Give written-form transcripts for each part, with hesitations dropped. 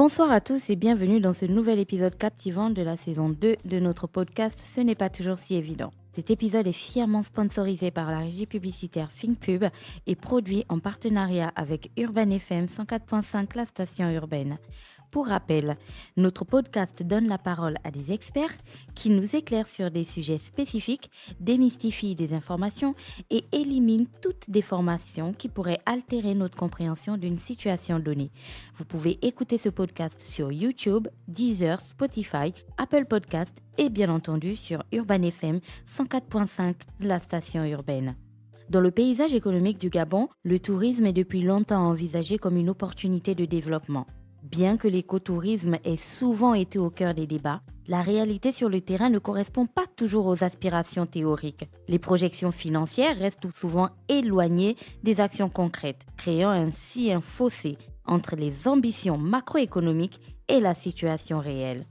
Bonsoir à tous et bienvenue dans ce nouvel épisode captivant de la saison 2 de notre podcast Ce n'est pas toujours si évident. Cet épisode est fièrement sponsorisé par la régie publicitaire ThinkPub et produit en partenariat avec Urban FM 104.5, la station urbaine. Pour rappel, notre podcast donne la parole à des experts qui nous éclairent sur des sujets spécifiques, démystifient des informations et éliminent toute déformation qui pourrait altérer notre compréhension d'une situation donnée. Vous pouvez écouter ce podcast sur YouTube, Deezer, Spotify, Apple Podcasts et bien entendu sur Urban FM 104.5, la station urbaine. Dans le paysage économique du Gabon, le tourisme est depuis longtemps envisagé comme une opportunité de développement. Bien que l'écotourisme ait souvent été au cœur des débats, la réalité sur le terrain ne correspond pas toujours aux aspirations théoriques. Les projections financières restent souvent éloignées des actions concrètes, créant ainsi un fossé entre les ambitions macroéconomiques et la situation réelle.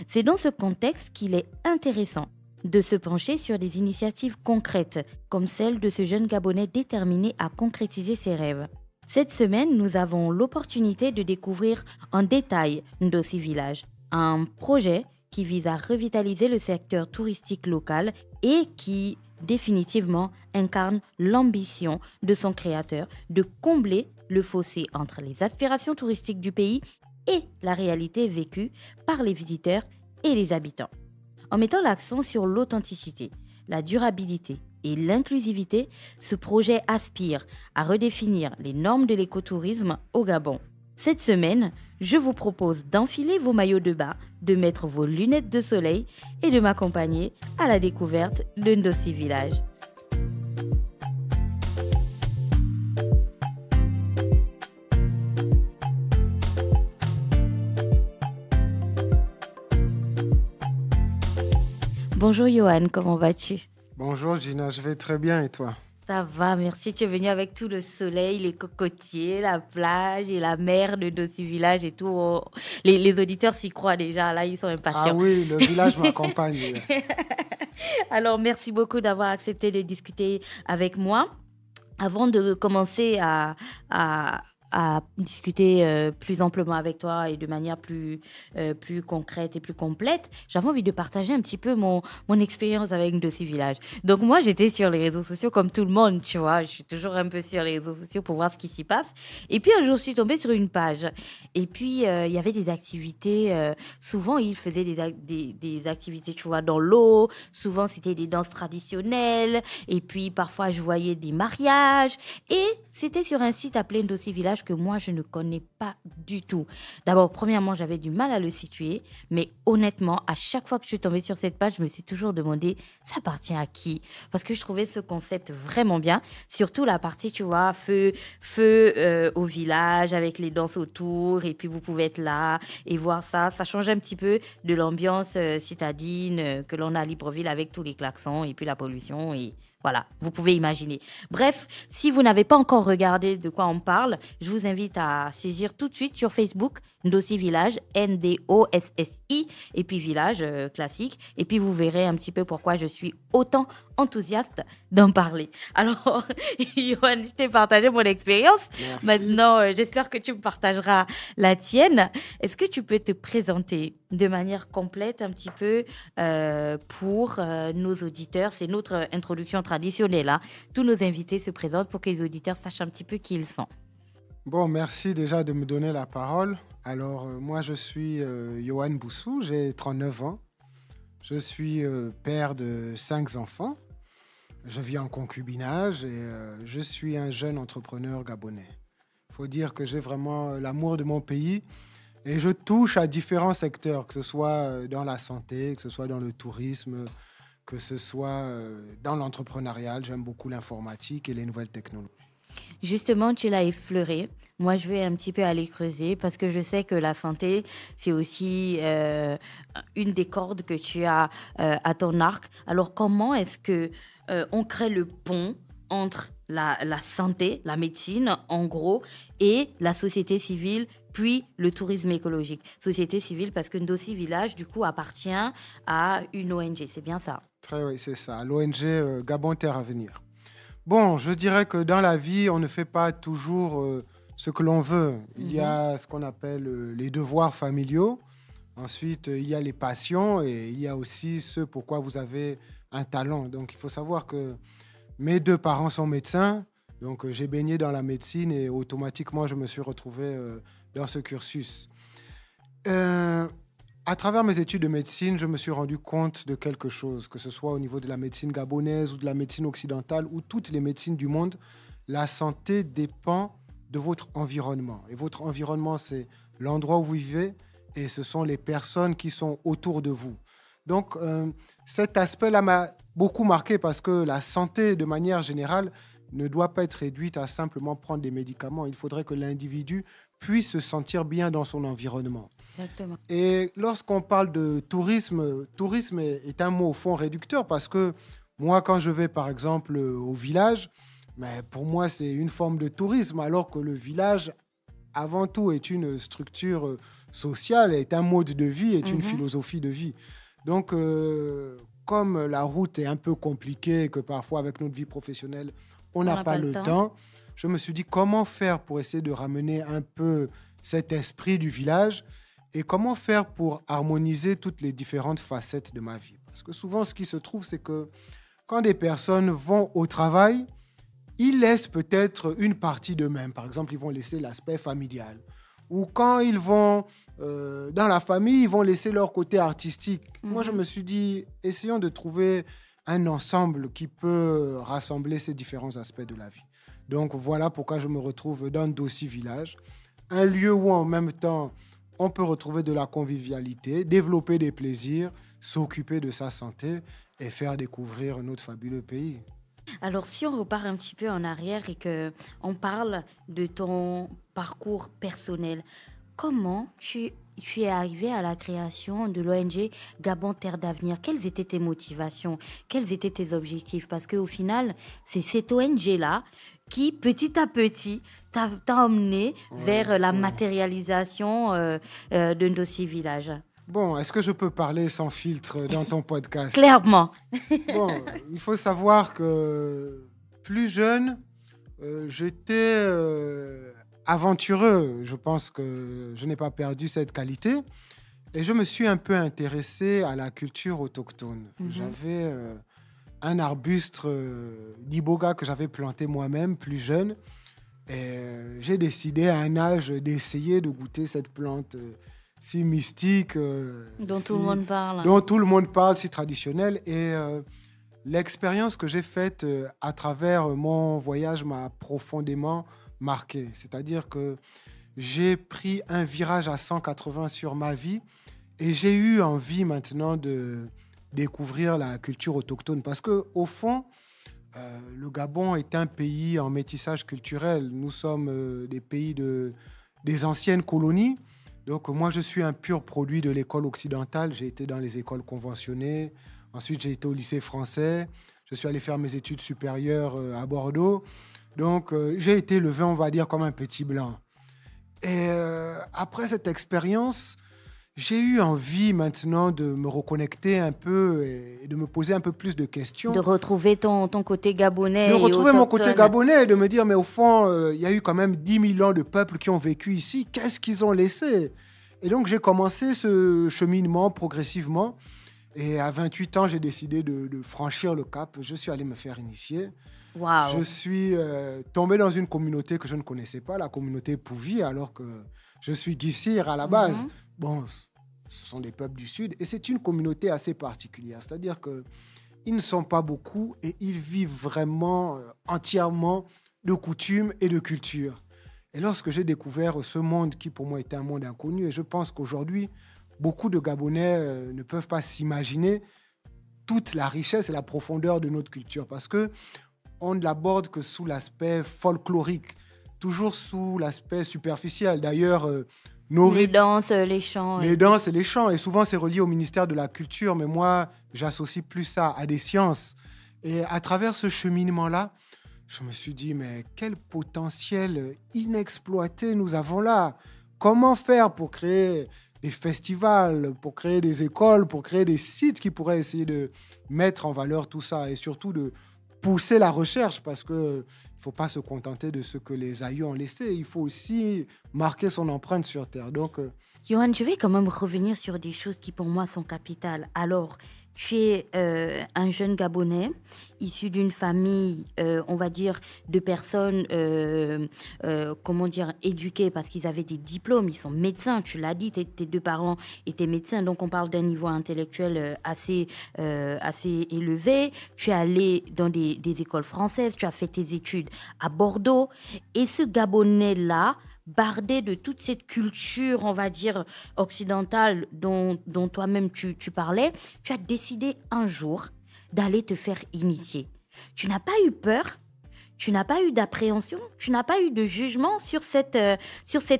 C'est dans ce contexte qu'il est intéressant de se pencher sur des initiatives concrètes, comme celle de ce jeune Gabonais déterminé à concrétiser ses rêves. Cette semaine, nous avons l'opportunité de découvrir en détail Ndossi Village, un projet qui vise à revitaliser le secteur touristique local et qui définitivement incarne l'ambition de son créateur de combler le fossé entre les aspirations touristiques du pays et la réalité vécue par les visiteurs et les habitants. En mettant l'accent sur l'authenticité, la durabilité et l'inclusivité, ce projet aspire à redéfinir les normes de l'écotourisme au Gabon. Cette semaine, je vous propose d'enfiler vos maillots de bain, de mettre vos lunettes de soleil et de m'accompagner à la découverte de Ndossi Village. Bonjour Johan, comment vas-tu ? Bonjour Gina, je vais très bien et toi ? Ça va, merci. Tu es venu avec tout le soleil, les cocotiers, la plage et la mer de Ndossi Village et tout. Oh, les auditeurs s'y croient déjà, là ils sont impatients. Ah oui, le village m'accompagne. Alors merci beaucoup d'avoir accepté de discuter avec moi. Avant de commencer à discuter plus amplement avec toi et de manière plus concrète et plus complète, j'avais envie de partager un petit peu mon expérience avec Ndossi Village. Donc moi, j'étais sur les réseaux sociaux comme tout le monde, tu vois. Je suis toujours un peu sur les réseaux sociaux pour voir ce qui s'y passe. Et puis un jour, je suis tombée sur une page. Et puis, il y avait des activités. Souvent, ils faisaient des activités, tu vois, dans l'eau. Souvent, c'était des danses traditionnelles. Et puis, parfois, je voyais des mariages. Et c'était sur un site appelé Ndossi Village que moi, je ne connais pas du tout. D'abord, premièrement, j'avais du mal à le situer, mais honnêtement, à chaque fois que je suis tombée sur cette page, je me suis toujours demandé, ça appartient à qui ? Parce que je trouvais ce concept vraiment bien, surtout la partie, tu vois, feu au village, avec les danses autour, et puis vous pouvez être là et voir ça. Ça change un petit peu de l'ambiance citadine que l'on a à Libreville avec tous les klaxons et puis la pollution et... Voilà, vous pouvez imaginer. Bref, si vous n'avez pas encore regardé de quoi on parle, je vous invite à saisir tout de suite sur Facebook Ndossi Village, Ndossi, et puis Village classique. Et puis vous verrez un petit peu pourquoi je suis autant enthousiaste d'en parler. Alors, Yoann, je t'ai partagé mon expérience. Merci. Maintenant, j'espère que tu me partageras la tienne. Est-ce que tu peux te présenter de manière complète un petit peu pour nos auditeurs? C'est notre introduction traditionnelle, hein. Tous nos invités se présentent pour que les auditeurs sachent un petit peu qui ils sont. Bon, merci déjà de me donner la parole. Alors, moi, je suis Yoann Boussou, j'ai 39 ans. Je suis père de 5 enfants. Je vis en concubinage et je suis un jeune entrepreneur gabonais. Il faut dire que j'ai vraiment l'amour de mon pays et je touche à différents secteurs, que ce soit dans la santé, que ce soit dans le tourisme, que ce soit dans l'entrepreneuriat. J'aime beaucoup l'informatique et les nouvelles technologies. Justement, tu l'as effleuré. Moi, je vais un petit peu aller creuser parce que je sais que la santé, c'est aussi une des cordes que tu as à ton arc. Alors, comment est-ce que on crée le pont entre la santé, la médecine, en gros, et la société civile, puis le tourisme écologique? Société civile, parce que Ndossi Village, du coup, appartient à une ONG, c'est bien ça? Oui, c'est ça, l'ONG Gabon Terre Avenir. Bon, je dirais que dans la vie, on ne fait pas toujours ce que l'on veut. Il y a ce qu'on appelle les devoirs familiaux. Ensuite, il y a les passions et il y a aussi ce pourquoi vous avez un talent. Donc, il faut savoir que mes 2 parents sont médecins. Donc, j'ai baigné dans la médecine et automatiquement, je me suis retrouvé dans ce cursus. À travers mes études de médecine, je me suis rendu compte de quelque chose, que ce soit au niveau de la médecine gabonaise ou de la médecine occidentale ou toutes les médecines du monde, la santé dépend de votre environnement. Et votre environnement, c'est l'endroit où vous vivez et ce sont les personnes qui sont autour de vous. Donc, cet aspect-là m'a beaucoup marqué parce que la santé, de manière générale, ne doit pas être réduite à simplement prendre des médicaments. Il faudrait que l'individu puisse se sentir bien dans son environnement. Exactement. Et lorsqu'on parle de tourisme, tourisme est un mot au fond réducteur parce que moi, quand je vais par exemple au village, mais pour moi, c'est une forme de tourisme alors que le village, avant tout, est une structure sociale, est un mode de vie, est une philosophie de vie. Donc, comme la route est un peu compliquée et que parfois, avec notre vie professionnelle, on n'a pas le temps, je me suis dit comment faire pour essayer de ramener un peu cet esprit du village et comment faire pour harmoniser toutes les différentes facettes de ma vie. Parce que souvent, ce qui se trouve, c'est que quand des personnes vont au travail, ils laissent peut-être une partie d'eux-mêmes. Par exemple, ils vont laisser l'aspect familial. Ou quand ils vont dans la famille, ils vont laisser leur côté artistique. Moi, je me suis dit, essayons de trouver un ensemble qui peut rassembler ces différents aspects de la vie. Donc, voilà pourquoi je me retrouve dans Dossi Village, un lieu où, en même temps, on peut retrouver de la convivialité, développer des plaisirs, s'occuper de sa santé et faire découvrir notre fabuleux pays. Alors, si on repart un petit peu en arrière et qu'on parle de ton parcours personnel, comment tu es arrivé à la création de l'ONG Gabon Terre d'Avenir? Quelles étaient tes motivations? Quels étaient tes objectifs? Parce qu'au final, c'est cette ONG-là qui, petit à petit, t'a emmené vers la matérialisation de Dossi Village. Bon, est-ce que je peux parler sans filtre dans ton podcast? Clairement. Bon, il faut savoir que plus jeune, j'étais aventureux. Je pense que je n'ai pas perdu cette qualité. Et je me suis un peu intéressé à la culture autochtone. J'avais un arbuste d'iboga que j'avais planté moi-même, plus jeune. Et j'ai décidé à un âge d'essayer de goûter cette plante si mystique. Dont tout le monde parle. Dont tout le monde parle, si traditionnelle. Et l'expérience que j'ai faite à travers mon voyage m'a profondément marqué. C'est-à-dire que j'ai pris un virage à 180 sur ma vie et j'ai eu envie maintenant de découvrir la culture autochtone. Parce qu'au fond, le Gabon est un pays en métissage culturel. Nous sommes des pays des anciennes colonies. Donc moi, je suis un pur produit de l'école occidentale. J'ai été dans les écoles conventionnées. Ensuite, j'ai été au lycée français. Je suis allé faire mes études supérieures à Bordeaux. Donc, j'ai été élevé, on va dire, comme un petit blanc. Et après cette expérience, j'ai eu envie maintenant de me reconnecter un peu et de me poser un peu plus de questions. De retrouver ton côté gabonais. De retrouver mon côté gabonais et de me dire, mais au fond, il y a eu quand même 10 000 ans de peuples qui ont vécu ici. Qu'est-ce qu'ils ont laissé? Et donc, j'ai commencé ce cheminement progressivement. Et à 28 ans, j'ai décidé de franchir le cap. Je suis allé me faire initier. Wow. Je suis tombé dans une communauté que je ne connaissais pas, la communauté Pouvi, alors que je suis Guissir à la base. Bon, ce sont des peuples du Sud et c'est une communauté assez particulière. C'est-à-dire qu'ils ne sont pas beaucoup et ils vivent vraiment entièrement de coutumes et de culture. Et lorsque j'ai découvert ce monde qui pour moi était un monde inconnu, et je pense qu'aujourd'hui, beaucoup de Gabonais ne peuvent pas s'imaginer toute la richesse et la profondeur de notre culture parce qu'on ne l'aborde que sous l'aspect folklorique, toujours sous l'aspect superficiel. D'ailleurs, les danses, les chants. Les danses et les chants. Et souvent, c'est relié au ministère de la Culture. Mais moi, j'associe plus ça à des sciences. Et à travers ce cheminement-là, je me suis dit, mais quel potentiel inexploité nous avons là. Comment faire pour créer des festivals, pour créer des écoles, pour créer des sites qui pourraient essayer de mettre en valeur tout ça et surtout de pousser la recherche parce qu'il ne faut pas se contenter de ce que les aïeux ont laissé. Il faut aussi marquer son empreinte sur Terre. Donc, Yohan, je vais quand même revenir sur des choses qui pour moi sont capitales. Alors, tu es un jeune Gabonais issu d'une famille, on va dire, de personnes, éduquées parce qu'ils avaient des diplômes, ils sont médecins, tu l'as dit, tes deux parents étaient médecins, donc on parle d'un niveau intellectuel assez élevé. Tu es allé dans des écoles françaises, tu as fait tes études à Bordeaux, et ce Gabonais-là, bardé de toute cette culture, on va dire, occidentale dont toi-même tu parlais, tu as décidé un jour d'aller te faire initier. Tu n'as pas eu peur, tu n'as pas eu d'appréhension, tu n'as pas eu de jugement sur cette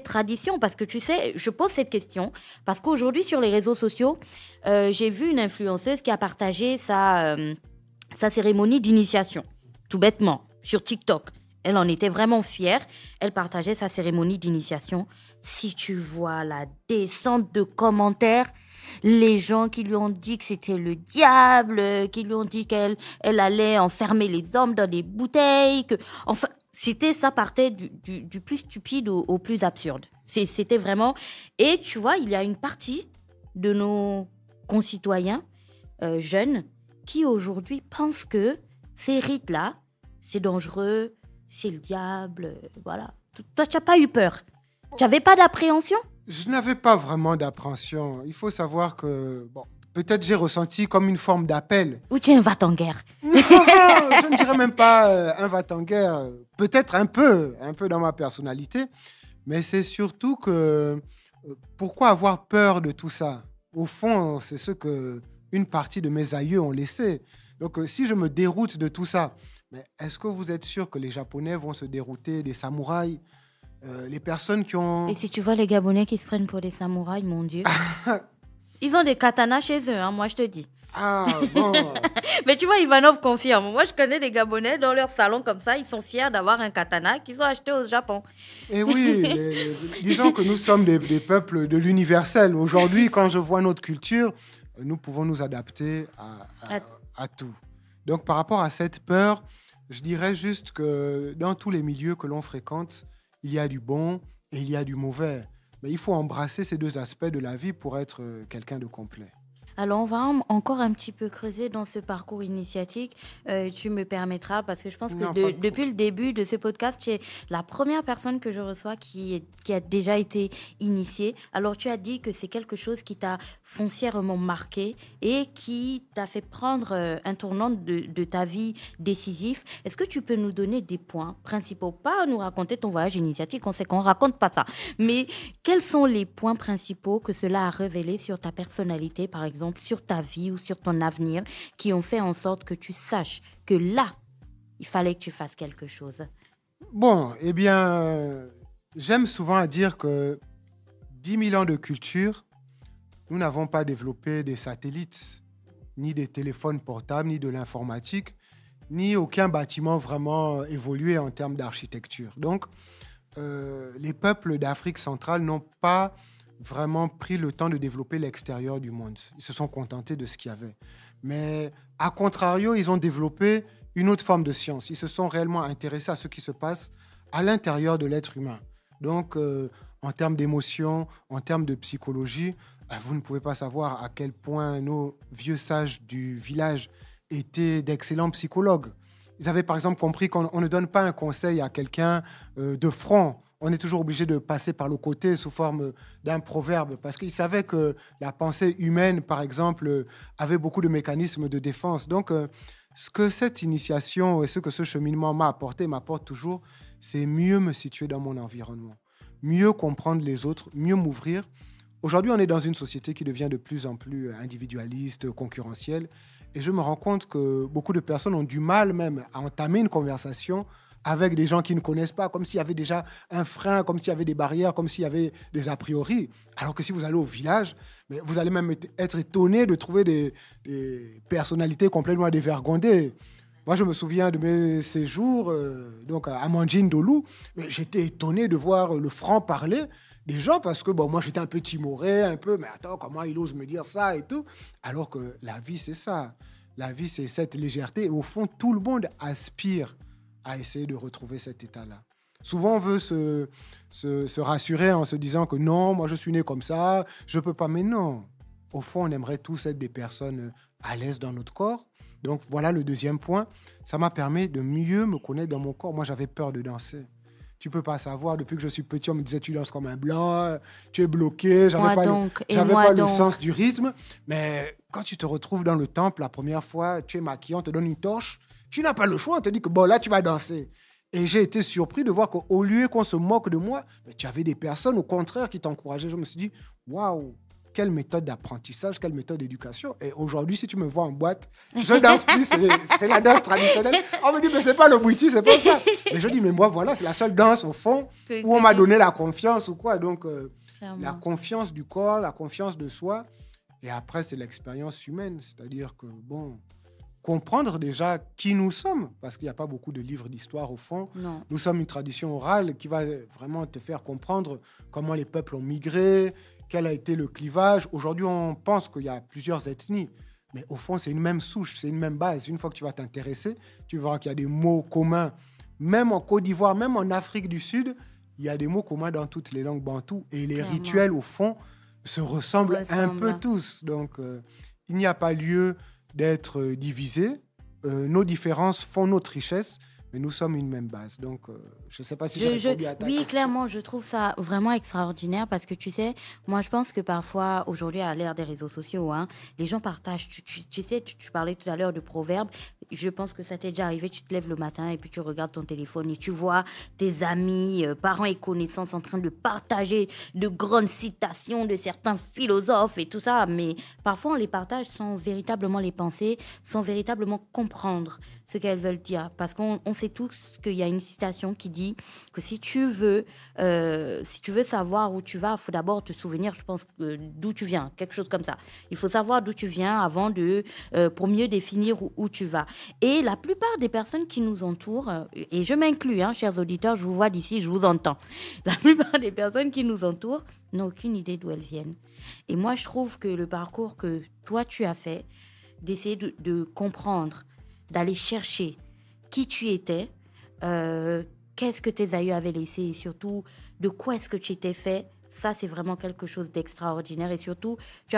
tradition, parce que tu sais, je pose cette question, parce qu'aujourd'hui sur les réseaux sociaux, j'ai vu une influenceuse qui a partagé sa cérémonie d'initiation, tout bêtement, sur TikTok. Elle en était vraiment fière. Elle partageait sa cérémonie d'initiation. Si tu vois la descente de commentaires, les gens qui lui ont dit que c'était le diable, qui lui ont dit qu'elle allait enfermer les hommes dans des bouteilles. Enfin, ça partait du plus stupide au plus absurde. C'était vraiment... Et tu vois, il y a une partie de nos concitoyens jeunes qui aujourd'hui pensent que ces rites-là, c'est dangereux, c'est le diable, voilà. Toi, tu n'as pas eu peur. Tu n'avais pas d'appréhension? Je n'avais pas vraiment d'appréhension. Il faut savoir que, peut-être j'ai ressenti comme une forme d'appel. Ou tu es un va-t-en-guerre? Non, je ne dirais même pas un va-t-en-guerre. Peut-être un peu dans ma personnalité. Mais c'est surtout que, pourquoi avoir peur de tout ça? Au fond, c'est ce qu'une partie de mes aïeux ont laissé. Donc, si je me déroute de tout ça, mais est-ce que vous êtes sûr que les Japonais vont se dérouter des samouraïs, les personnes qui ont... Et si tu vois les Gabonais qui se prennent pour des samouraïs, mon Dieu. Ils ont des katanas chez eux, hein, moi je te dis. Ah, bon. Mais tu vois, Ivanov confirme. Moi, je connais des Gabonais dans leur salon comme ça. Ils sont fiers d'avoir un katana qu'ils ont acheté au Japon. Et oui, disons que nous sommes des peuples de l'universel. Aujourd'hui, quand je vois notre culture, nous pouvons nous adapter à tout. Donc, par rapport à cette peur, je dirais juste que dans tous les milieux que l'on fréquente, il y a du bon et il y a du mauvais. Mais il faut embrasser ces deux aspects de la vie pour être quelqu'un de complet. Alors, on va encore un petit peu creuser dans ce parcours initiatique. Tu me permettras, parce que je pense que depuis le début de ce podcast, tu es la première personne que je reçois qui a déjà été initiée. Alors, tu as dit que c'est quelque chose qui t'a foncièrement marqué et qui t'a fait prendre un tournant de ta vie décisif. Est-ce que tu peux nous donner des points principaux? Pas nous raconter ton voyage initiatique, on sait qu'on ne raconte pas ça. Mais quels sont les points principaux que cela a révélé sur ta personnalité, par exemple, sur ta vie ou sur ton avenir, qui ont fait en sorte que tu saches que là, il fallait que tu fasses quelque chose? Bon, eh bien, j'aime souvent à dire que 10 000 ans de culture, nous n'avons pas développé des satellites, ni des téléphones portables, ni de l'informatique, ni aucun bâtiment vraiment évolué en termes d'architecture. Donc, les peuples d'Afrique centrale n'ont pas vraiment pris le temps de développer l'extérieur du monde. Ils se sont contentés de ce qu'il y avait. Mais, à contrario, ils ont développé une autre forme de science. Ils se sont réellement intéressés à ce qui se passe à l'intérieur de l'être humain. Donc, en termes d'émotion, en termes de psychologie, vous ne pouvez pas savoir à quel point nos vieux sages du village étaient d'excellents psychologues. Ils avaient par exemple compris qu'on ne donne pas un conseil à quelqu'un de front. On est toujours obligé de passer par le côté sous forme d'un proverbe, parce qu'ils savaient que la pensée humaine, par exemple, avait beaucoup de mécanismes de défense. Donc, ce que cette initiation et ce que ce cheminement m'a apporté, m'apporte toujours, c'est mieux me situer dans mon environnement, mieux comprendre les autres, mieux m'ouvrir. Aujourd'hui, on est dans une société qui devient de plus en plus individualiste, concurrentielle, et je me rends compte que beaucoup de personnes ont du mal même à entamer une conversation avec des gens qui ne connaissent pas, comme s'il y avait déjà un frein, comme s'il y avait des barrières, comme s'il y avait des a priori. Alors que si vous allez au village, mais vous allez même être étonné de trouver des personnalités complètement dévergondées. Moi, je me souviens de mes séjours donc à Mandjin-Dolou. J'étais étonné de voir le franc-parler des gens parce que moi, j'étais un peu timoré, mais attends, comment il ose me dire ça et tout? Alors que la vie, c'est ça. La vie, c'est cette légèreté. Et au fond, tout le monde aspire à essayer de retrouver cet état-là. Souvent, on veut se rassurer en se disant que non, moi, je suis né comme ça, je ne peux pas. Mais non, au fond, on aimerait tous être des personnes à l'aise dans notre corps. Donc, voilà le deuxième point. Ça m'a permis de mieux me connaître dans mon corps. Moi, j'avais peur de danser. Tu ne peux pas savoir, depuis que je suis petit, on me disait tu danses comme un blanc, tu es bloqué. J'avais pas le sens du rythme. Mais quand tu te retrouves dans le temple, la première fois, tu es maquillé, on te donne une torche. Tu n'as pas le choix, on te dit que bon, là, tu vas danser. Et j'ai été surpris de voir qu'au lieu qu'on se moque de moi, mais tu avais des personnes, au contraire, qui t'encourageaient. Je me suis dit, waouh, quelle méthode d'apprentissage, quelle méthode d'éducation. Et aujourd'hui, si tu me vois en boîte, je danse plus, c'est la danse traditionnelle. On me dit, mais c'est pas le Bwiti, c'est pas ça. Mais je dis, mais moi, voilà, c'est la seule danse, au fond, où on m'a donné la confiance ou quoi. Donc, la confiance du corps, la confiance de soi. Et après, c'est l'expérience humaine. C'est-à-dire que, bon, comprendre déjà qui nous sommes, parce qu'il n'y a pas beaucoup de livres d'histoire au fond. Non. Nous sommes une tradition orale qui va vraiment te faire comprendre comment les peuples ont migré, quel a été le clivage. Aujourd'hui, on pense qu'il y a plusieurs ethnies, mais au fond, c'est une même souche, c'est une même base. Une fois que tu vas t'intéresser, tu verras qu'il y a des mots communs. Même en Côte d'Ivoire, même en Afrique du Sud, il y a des mots communs dans toutes les langues bantoues. Et les rituels, au fond, se ressemblent un peu tous. Donc, il n'y a pas lieu d'être divisés. Nos différences font notre richesse, mais nous sommes une même base. Donc, je ne sais pas si j'ai répondu à ta question. Oui, clairement, je trouve ça vraiment extraordinaire parce que, tu sais, moi, je pense que parfois, aujourd'hui, à l'ère des réseaux sociaux, les gens partagent. Tu sais, tu parlais tout à l'heure de proverbes. Je pense que ça t'est déjà arrivé. Tu te lèves le matin et puis tu regardes ton téléphone et tu vois tes amis, parents et connaissances en train de partager de grandes citations de certains philosophes et tout ça. Mais parfois, on les partage sans véritablement les penser, sans véritablement comprendre ce qu'elles veulent dire. Parce qu'on sait tous qu'il y a une citation qui dit que si tu veux savoir où tu vas, il faut d'abord te souvenir, je pense, d'où tu viens, quelque chose comme ça. Il faut savoir d'où tu viens avant pour mieux définir où tu vas. Et la plupart des personnes qui nous entourent, et je m'inclus, chers auditeurs, je vous vois d'ici, je vous entends. La plupart des personnes qui nous entourent n'ont aucune idée d'où elles viennent. Et moi, je trouve que le parcours que toi, tu as fait, d'essayer de comprendre, d'aller chercher qui tu étais, qu'est-ce que tes aïeux avaient laissé et surtout de quoi est-ce que tu étais fait, ça c'est vraiment quelque chose d'extraordinaire et surtout tu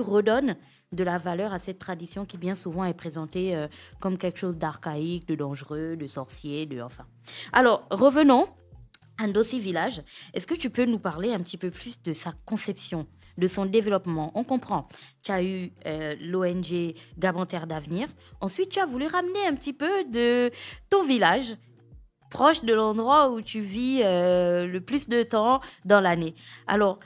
redonnes de la valeur à cette tradition qui bien souvent est présentée comme quelque chose d'archaïque, de dangereux, de sorcier, enfin. Alors revenons à Ndossi Village. Est-ce que tu peux nous parler un petit peu plus de sa conception, de son développement? On comprend. Tu as eu l'ONG Gabon Terre d'Avenir. Ensuite, tu as voulu ramener un petit peu de ton village, proche de l'endroit où tu vis le plus de temps dans l'année. Alors,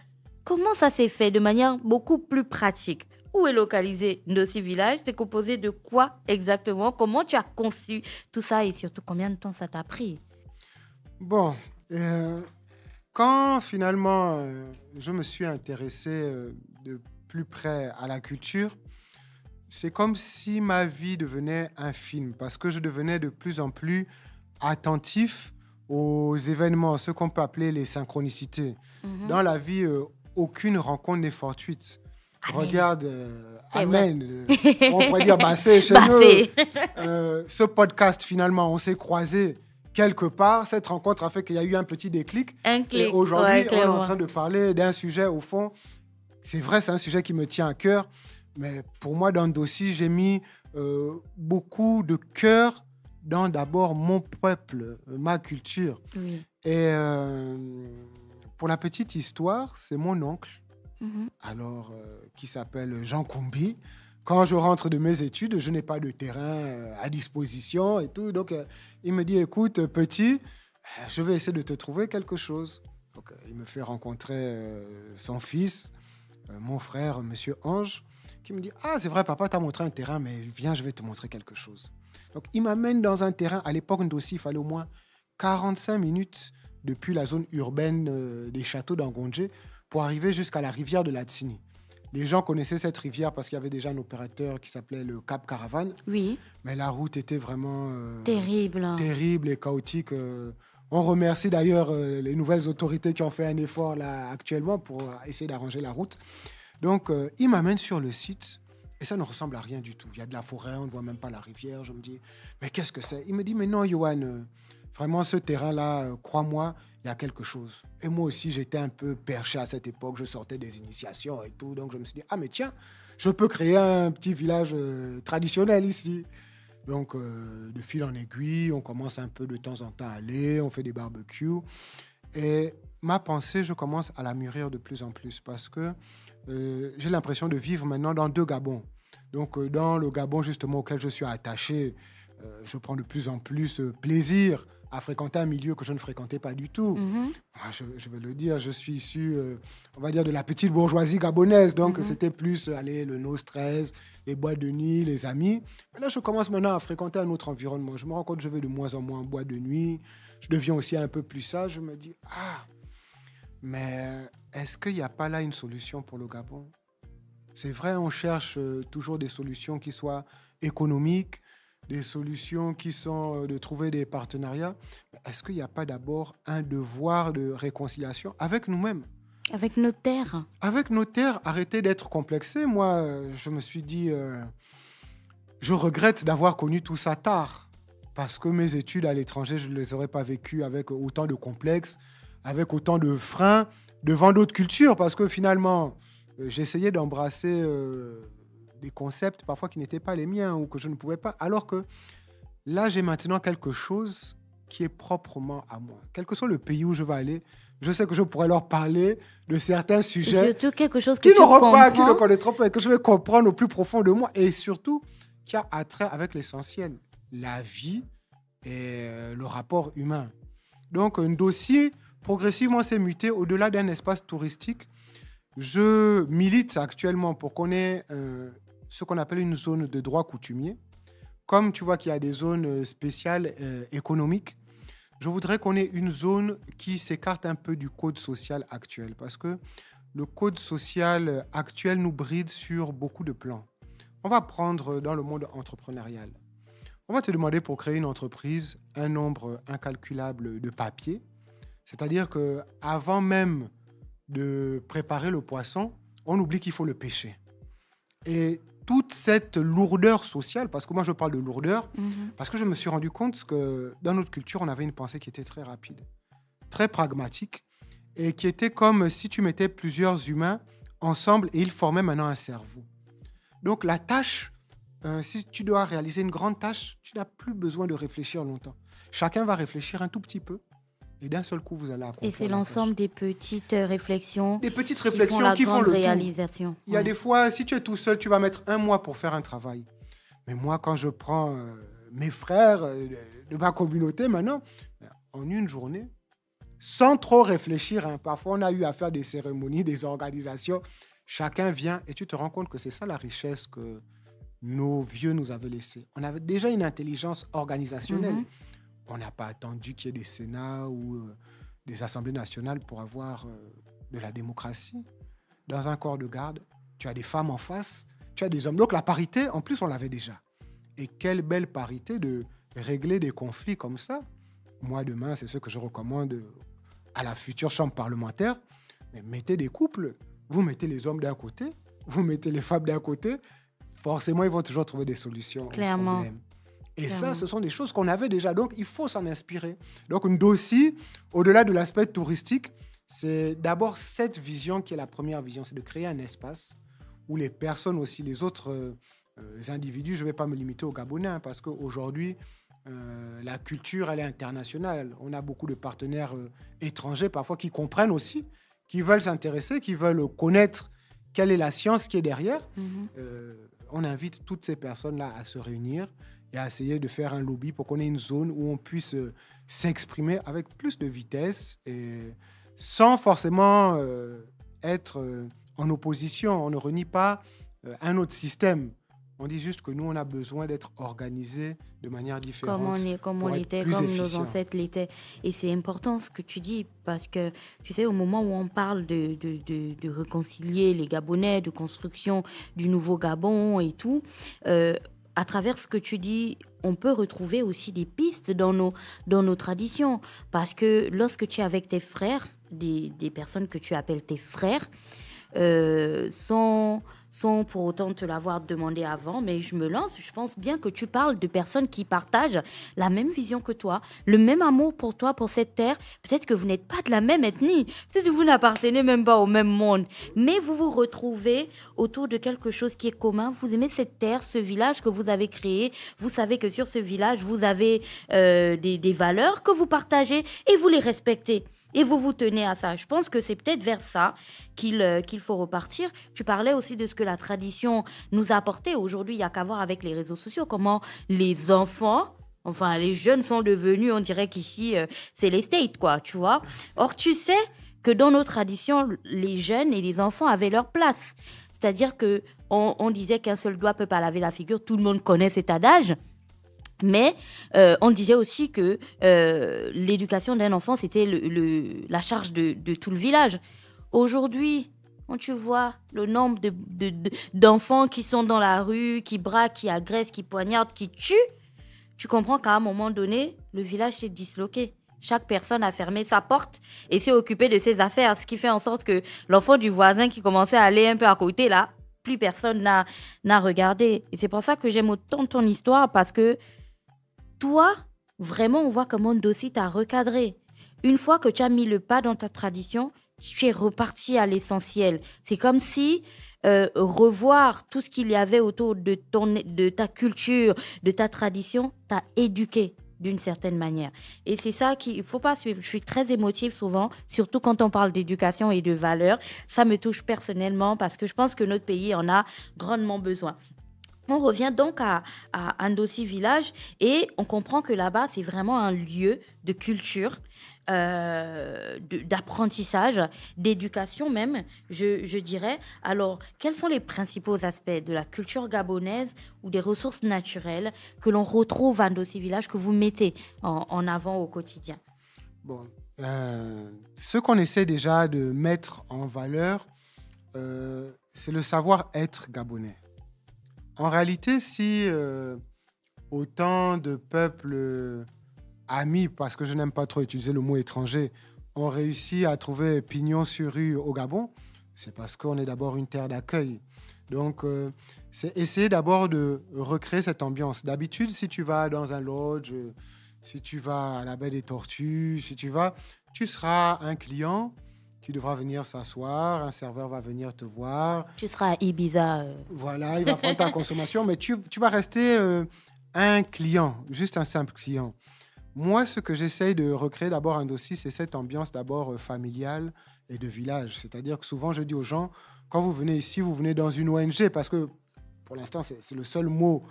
comment ça s'est fait de manière beaucoup plus pratique? Où est localisé Ndossi Village? C'est composé de quoi exactement? Comment tu as conçu tout ça et surtout combien de temps ça t'a pris? Bon, quand finalement je me suis intéressé de plus près à la culture, c'est comme si ma vie devenait un film parce que je devenais de plus en plus attentif aux événements, ce qu'on peut appeler les synchronicités. Dans la vie, aucune rencontre n'est fortuite. Amen. Regarde, Amen. On pourrait dire Bassé chez nous. Ce podcast, finalement, on s'est croisés quelque part. Cette rencontre a fait qu'il y a eu un petit déclic. Et aujourd'hui, on est en train de parler d'un sujet, au fond, c'est vrai, c'est un sujet qui me tient à cœur. Mais pour moi, dans Ndossi, j'ai mis beaucoup de cœur dans d'abord mon peuple, ma culture. Oui. Et pour la petite histoire, c'est mon oncle, alors qui s'appelle Jean Koumbi. Quand je rentre de mes études, je n'ai pas de terrain à disposition et tout. Donc, il me dit, écoute, petit, je vais essayer de te trouver quelque chose. Donc, il me fait rencontrer son fils, mon frère, Monsieur Ange, qui me dit, ah, c'est vrai, papa t'a montré un terrain, mais viens, je vais te montrer quelque chose. Donc, il m'amène dans un terrain. À l'époque, Ndossi, il fallait au moins 45 minutes depuis la zone urbaine des châteaux d'Angondjé pour arriver jusqu'à la rivière de Latsini. Les gens connaissaient cette rivière parce qu'il y avait déjà un opérateur qui s'appelait le Cap Caravane. Oui. Mais la route était vraiment terrible et chaotique. On remercie d'ailleurs les nouvelles autorités qui ont fait un effort là actuellement pour essayer d'arranger la route. Donc, il m'amène sur le site Et ça ne ressemble à rien du tout. Il y a de la forêt, on ne voit même pas la rivière. Je me dis, mais qu'est-ce que c'est? Il me dit, mais non, Yohan, vraiment, ce terrain-là, crois-moi, il y a quelque chose. Et moi aussi, j'étais un peu perché à cette époque. Je sortais des initiations et tout. Donc, je me suis dit, ah, mais tiens, je peux créer un petit village traditionnel ici. Donc, de fil en aiguille, on commence un peu de temps en temps à aller, on fait des barbecues. Et ma pensée, je commence à la mûrir de plus en plus parce que j'ai l'impression de vivre maintenant dans 2 Gabons. Donc, dans le Gabon, justement, auquel je suis attaché, je prends de plus en plus plaisir à fréquenter un milieu que je ne fréquentais pas du tout. Moi, je veux le dire, je suis issu, on va dire, de la petite bourgeoisie gabonaise. Donc, c'était plus aller le No Stress, les boîtes de nuit, les amis. Mais là, je commence maintenant à fréquenter un autre environnement. Je me rends compte que je vais de moins en moins en boîte de nuit. Je deviens aussi un peu plus sage. Je me dis, mais est-ce qu'il n'y a pas là une solution pour le Gabon? C'est vrai, on cherche toujours des solutions qui soient économiques, des solutions qui sont de trouver des partenariats. Mais est-ce qu'il n'y a pas d'abord un devoir de réconciliation avec nous-mêmes? Avec nos terres. Avec nos terres, arrêtez d'être complexés. Moi, je me suis dit, je regrette d'avoir connu tout ça tard. Parce que mes études à l'étranger, je ne les aurais pas vécues avec autant de complexes, avec autant de freins devant d'autres cultures. Parce que finalement, j'essayais d'embrasser des concepts parfois qui n'étaient pas les miens ou que je ne pouvais pas. Alors que là, j'ai maintenant quelque chose qui est proprement à moi. Quel que soit le pays où je vais aller, je sais que je pourrais leur parler de certains sujets. Et surtout quelque chose qui ne connaîtront pas et que je vais comprendre au plus profond de moi. Et surtout, qui a attrait avec l'essentiel, la vie et le rapport humain. Donc, un dossier progressivement s'est muté au-delà d'un espace touristique. Je milite actuellement pour qu'on ait ce qu'on appelle une zone de droit coutumier. Comme tu vois qu'il y a des zones spéciales économiques, je voudrais qu'on ait une zone qui s'écarte un peu du code social actuel parce que le code social actuel nous bride sur beaucoup de plans. On va prendre dans le monde entrepreneurial. On va te demander pour créer une entreprise un nombre incalculable de papiers. C'est-à-dire qu'avant même de préparer le poisson, on oublie qu'il faut le pêcher. Et toute cette lourdeur sociale, parce que moi je parle de lourdeur, parce que je me suis rendu compte que dans notre culture, on avait une pensée qui était très rapide, très pragmatique, et qui était comme si tu mettais plusieurs humains ensemble et ils formaient maintenant un cerveau. Donc la tâche, si tu dois réaliser une grande tâche, tu n'as plus besoin de réfléchir longtemps. Chacun va réfléchir un tout petit peu. Et d'un seul coup, vous allez accomplir. Et c'est l'ensemble des petites réflexions. Des petites réflexions qui font le réalisation. Il y a des fois, si tu es tout seul, tu vas mettre 1 mois pour faire un travail. Mais moi, quand je prends mes frères de ma communauté maintenant, en une journée, sans trop réfléchir, parfois on a eu à faire des cérémonies, des organisations, chacun vient et tu te rends compte que c'est ça la richesse que nos vieux nous avaient laissée. On avait déjà une intelligence organisationnelle. On n'a pas attendu qu'il y ait des sénats ou des assemblées nationales pour avoir de la démocratie. Dans un corps de garde, tu as des femmes en face, tu as des hommes. Donc la parité, en plus, on l'avait déjà. Et quelle belle parité de régler des conflits comme ça. Moi, demain, c'est ce que je recommande à la future chambre parlementaire. Mais mettez des couples. Vous mettez les hommes d'un côté, vous mettez les femmes d'un côté. Forcément, ils vont toujours trouver des solutions. Clairement. Et ça, ce sont des choses qu'on avait déjà. Donc, il faut s'en inspirer. Donc, Ndossi, au-delà de l'aspect touristique, c'est d'abord cette vision qui est la première vision. C'est de créer un espace où les personnes aussi, les autres individus, je ne vais pas me limiter aux Gabonais, parce qu'aujourd'hui, la culture, elle est internationale. On a beaucoup de partenaires étrangers, parfois, qui comprennent aussi, qui veulent s'intéresser, qui veulent connaître quelle est la science qui est derrière. On invite toutes ces personnes-là à se réunir et à essayer de faire un lobby pour qu'on ait une zone où on puisse s'exprimer avec plus de vitesse et sans forcément être en opposition. On ne renie pas un autre système. On dit juste que nous, on a besoin d'être organisés de manière différente. Comme on l'était, comme nos ancêtres l'étaient. Et c'est important ce que tu dis, parce que, tu sais, au moment où on parle de réconcilier les Gabonais, de construction du nouveau Gabon et tout, à travers ce que tu dis, on peut retrouver aussi des pistes dans nos traditions. Parce que lorsque tu es avec tes frères, des personnes que tu appelles tes frères, sont sans pour autant te l'avoir demandé avant, mais je me lance. Je pense bien que tu parles de personnes qui partagent la même vision que toi, le même amour pour toi, pour cette terre. Peut-être que vous n'êtes pas de la même ethnie, peut-être que vous n'appartenez même pas au même monde, mais vous vous retrouvez autour de quelque chose qui est commun. Vous aimez cette terre, ce village que vous avez créé. Vous savez que sur ce village, vous avez des valeurs que vous partagez et vous les respectez. Et vous vous tenez à ça. Je pense que c'est peut-être vers ça qu'il faut repartir. Tu parlais aussi de ce que la tradition nous a apporté. Aujourd'hui, il n'y a qu'à voir avec les réseaux sociaux comment les enfants, enfin les jeunes sont devenus, on dirait qu'ici, c'est les States, quoi, tu vois. Or, tu sais que dans nos traditions, les jeunes et les enfants avaient leur place. C'est-à-dire qu'on disait qu'un seul doigt ne peut pas laver la figure. Tout le monde connaît cet adage. Mais on disait aussi que l'éducation d'un enfant, c'était la charge de tout le village. Aujourd'hui, quand tu vois le nombre d'enfants qui sont dans la rue, qui braquent, qui agressent, qui poignardent, qui tuent, tu comprends qu'à un moment donné, le village s'est disloqué. Chaque personne a fermé sa porte et s'est occupée de ses affaires, ce qui fait en sorte que l'enfant du voisin qui commençait à aller un peu à côté, là, plus personne n'a regardé. Et c'est pour ça que j'aime autant ton histoire, parce que toi, vraiment, on voit comment Ndossi t'a recadré. Une fois que tu as mis le pas dans ta tradition, tu es reparti à l'essentiel. C'est comme si revoir tout ce qu'il y avait autour de ta culture, de ta tradition, t'a éduqué d'une certaine manière. Et c'est ça qu'il ne faut pas suivre. Je suis très émotive souvent, surtout quand on parle d'éducation et de valeurs. Ça me touche personnellement parce que je pense que notre pays en a grandement besoin. On revient donc à Ndossi Village et on comprend que là-bas, c'est vraiment un lieu de culture, d'apprentissage, d'éducation même, je dirais. Alors, quels sont les principaux aspects de la culture gabonaise ou des ressources naturelles que l'on retrouve à Ndossi Village, que vous mettez en avant au quotidien? Bon, ce qu'on essaie déjà de mettre en valeur, c'est le savoir-être gabonais. En réalité, si autant de peuples amis, parce que je n'aime pas trop utiliser le mot étranger, ont réussi à trouver pignon sur rue au Gabon, c'est parce qu'on est d'abord une terre d'accueil. Donc, c'est essayer d'abord de recréer cette ambiance. D'habitude, si tu vas dans un lodge, si tu vas à la baie des Tortues, tu seras un client qui devra venir s'asseoir, un serveur va venir te voir. Tu seras à Ibiza. Voilà, il va prendre ta consommation, mais tu vas rester un client, juste un simple client. Moi, ce que j'essaye de recréer d'abord à Ndossi, c'est cette ambiance d'abord familiale et de village. C'est-à-dire que souvent, je dis aux gens, quand vous venez ici, vous venez dans une ONG, parce que pour l'instant, c'est le seul mot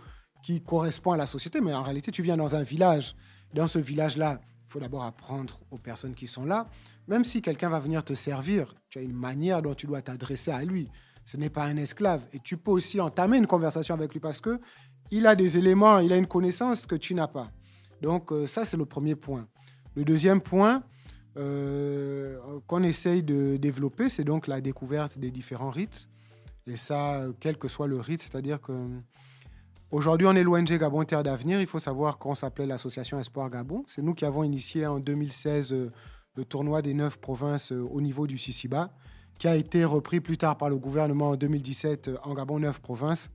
qui correspond à la société, mais en réalité, tu viens dans un village. Dans ce village-là, il faut d'abord apprendre aux personnes qui sont là. Même si quelqu'un va venir te servir, tu as une manière dont tu dois t'adresser à lui. Ce n'est pas un esclave. Et tu peux aussi entamer une conversation avec lui parce qu'il a des éléments, il a une connaissance que tu n'as pas. Donc ça, c'est le premier point. Le deuxième point qu'on essaye de développer, c'est donc la découverte des différents rites. Et ça, quel que soit le rite, c'est-à-dire que aujourd'hui, on est l'ONG Gabon Terre d'Avenir. Il faut savoir qu'on s'appelait l'association Espoir Gabon. C'est nous qui avons initié en 2016 le tournoi des 9 provinces au niveau du Sisiba, qui a été repris plus tard par le gouvernement en 2017 en Gabon 9 provinces.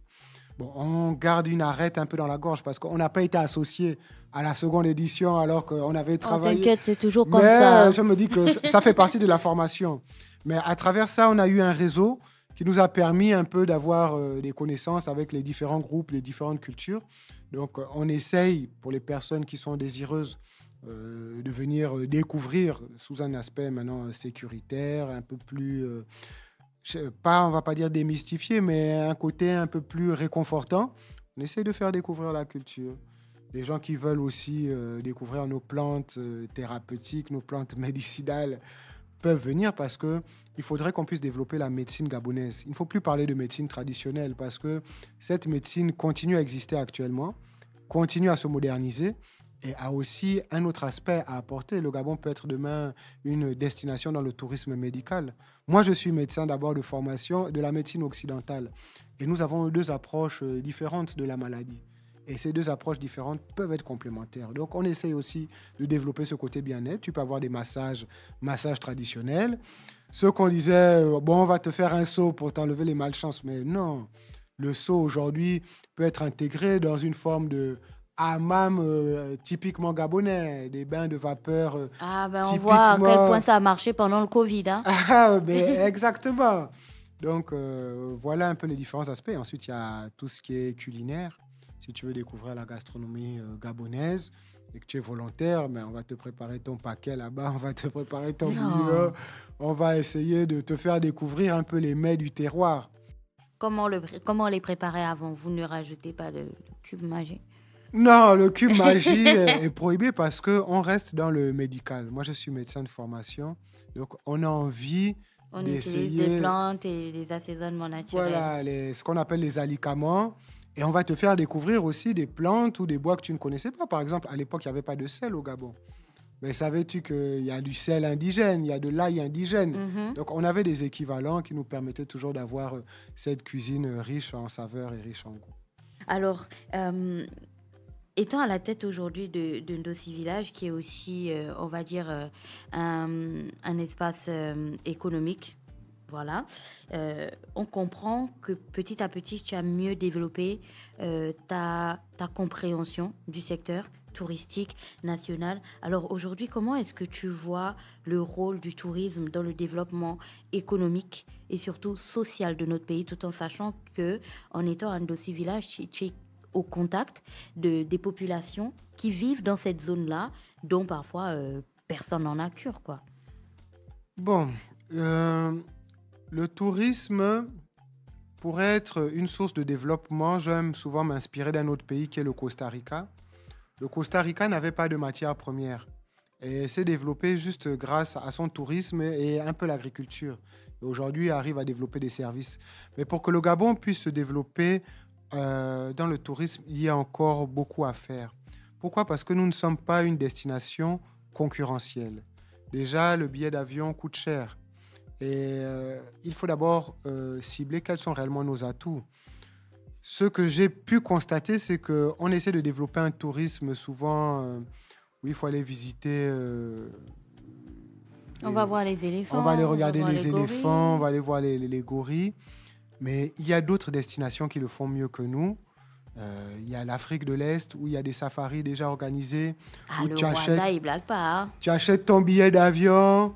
Bon, on garde une arête un peu dans la gorge parce qu'on n'a pas été associé à la seconde édition alors qu'on avait travaillé. T'inquiète, c'est toujours comme ça. Je me dis que ça fait partie de la formation. Mais à travers ça, on a eu un réseau qui nous a permis un peu d'avoir des connaissances avec les différents groupes, les différentes cultures. Donc, on essaye, pour les personnes qui sont désireuses, de venir découvrir sous un aspect maintenant sécuritaire, un peu plus, on va pas dire démystifié, mais un côté un peu plus réconfortant. On essaye de faire découvrir la culture. Les gens qui veulent aussi découvrir nos plantes thérapeutiques, nos plantes médicinales, peuvent venir parce qu'il faudrait qu'on puisse développer la médecine gabonaise. Il ne faut plus parler de médecine traditionnelle parce que cette médecine continue à exister actuellement, continue à se moderniser et a aussi un autre aspect à apporter. Le Gabon peut être demain une destination dans le tourisme médical. Moi, je suis médecin d'abord de formation de la médecine occidentale et nous avons deux approches différentes de la maladie. Et ces deux approches différentes peuvent être complémentaires. Donc, on essaye aussi de développer ce côté bien-être. Tu peux avoir des massages traditionnels. Ceux qu'on disait, bon, on va te faire un seau pour t'enlever les malchances. Mais non, le seau aujourd'hui peut être intégré dans une forme de hammam typiquement gabonais, des bains de vapeur on voit à quel point ça a marché pendant le Covid. Hein. Exactement. Donc, voilà un peu les différents aspects. Ensuite, il y a tout ce qui est culinaire. Si tu veux découvrir la gastronomie gabonaise et que tu es volontaire, on va te préparer ton paquet là-bas, on va te préparer ton bouillon, on va essayer de te faire découvrir un peu les mets du terroir. Comment les préparer avant? Vous ne rajoutez pas le cube magie? Non, le cube magie est prohibé parce qu'on reste dans le médical. Moi, je suis médecin de formation, donc on a envie d'essayer... utilise des plantes et des assaisonnements naturels. Voilà, ce qu'on appelle les alicaments. Et on va te faire découvrir aussi des plantes ou des bois que tu ne connaissais pas. Par exemple, à l'époque, il n'y avait pas de sel au Gabon. Mais savais-tu qu'il y a du sel indigène, il y a de l'ail indigène. Donc, on avait des équivalents qui nous permettaient toujours d'avoir cette cuisine riche en saveurs et riche en goût. Alors, étant à la tête aujourd'hui de Ndossi Village, qui est aussi, on va dire, un espace économique, voilà, on comprend que petit à petit, tu as mieux développé ta compréhension du secteur touristique national. Alors aujourd'hui, comment est-ce que tu vois le rôle du tourisme dans le développement économique et surtout social de notre pays, tout en sachant que, en étant à Ndossi Village, tu es au contact des populations qui vivent dans cette zone-là, dont parfois personne n'en a cure, quoi. Bon, le tourisme pourrait être une source de développement. J'aime souvent m'inspirer d'un autre pays qui est le Costa Rica. Le Costa Rica n'avait pas de matières premières et s'est développé juste grâce à son tourisme et un peu l'agriculture. Et aujourd'hui, arrive à développer des services. Mais pour que le Gabon puisse se développer dans le tourisme, il y a encore beaucoup à faire. Pourquoi ? Parce que nous ne sommes pas une destination concurrentielle. Déjà, le billet d'avion coûte cher. Et il faut d'abord cibler quels sont réellement nos atouts. Ce que j'ai pu constater, c'est qu'on essaie de développer un tourisme souvent où il faut aller visiter... on va voir les éléphants. On va aller regarder les éléphants, gorilles. on va aller voir les gorilles. Mais il y a d'autres destinations qui le font mieux que nous. Il y a l'Afrique de l'Est où il y a des safaris déjà organisés. Ah, le Rwanda, il blague pas. Hein. Tu achètes ton billet d'avion,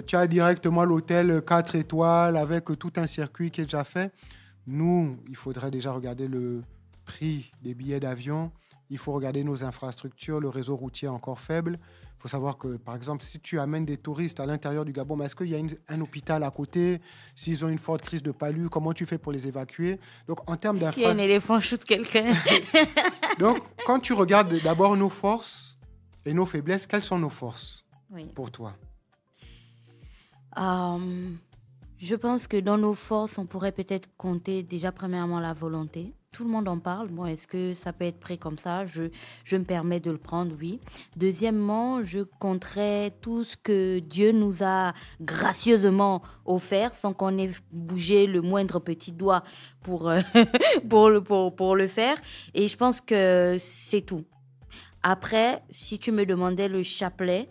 tu as directement l'hôtel 4 étoiles avec tout un circuit qui est déjà fait. Nous, il faudrait déjà regarder le prix des billets d'avion. Il faut regarder nos infrastructures, le réseau routier est encore faible. Il faut savoir que, par exemple, si tu amènes des touristes à l'intérieur du Gabon, est-ce qu'il y a un hôpital à côté? S'ils ont une forte crise de palu, comment tu fais pour les évacuer? Donc, en termes Si un éléphant shoot quelqu'un. Donc, quand tu regardes d'abord nos forces et nos faiblesses, quelles sont nos forces pour toi? Je pense que dans nos forces, on pourrait peut-être compter déjà premièrement la volonté. Tout le monde en parle. Bon, est-ce que ça peut être pris comme ça? Je me permets de le prendre, oui. Deuxièmement, je compterais tout ce que Dieu nous a gracieusement offert sans qu'on ait bougé le moindre petit doigt pour le faire. Et je pense que c'est tout. Après, si tu me demandais le chapelet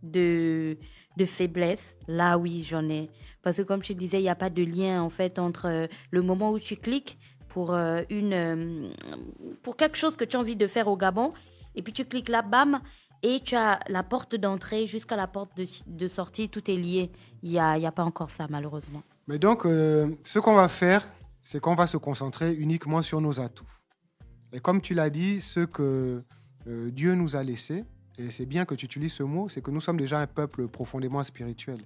de faiblesse, là oui, j'en ai. Parce que comme je te disais, il n'y a pas de lien en fait entre le moment où tu cliques pour quelque chose que tu as envie de faire au Gabon, et puis tu cliques là, bam, et tu as la porte d'entrée jusqu'à la porte de sortie, tout est lié. Il y a pas encore ça, malheureusement. Mais donc, ce qu'on va faire, c'est qu'on va se concentrer uniquement sur nos atouts. Et comme tu l'as dit, ce que Dieu nous a laissé, et c'est bien que tu utilises ce mot, c'est que nous sommes déjà un peuple profondément spirituel.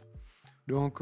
Donc,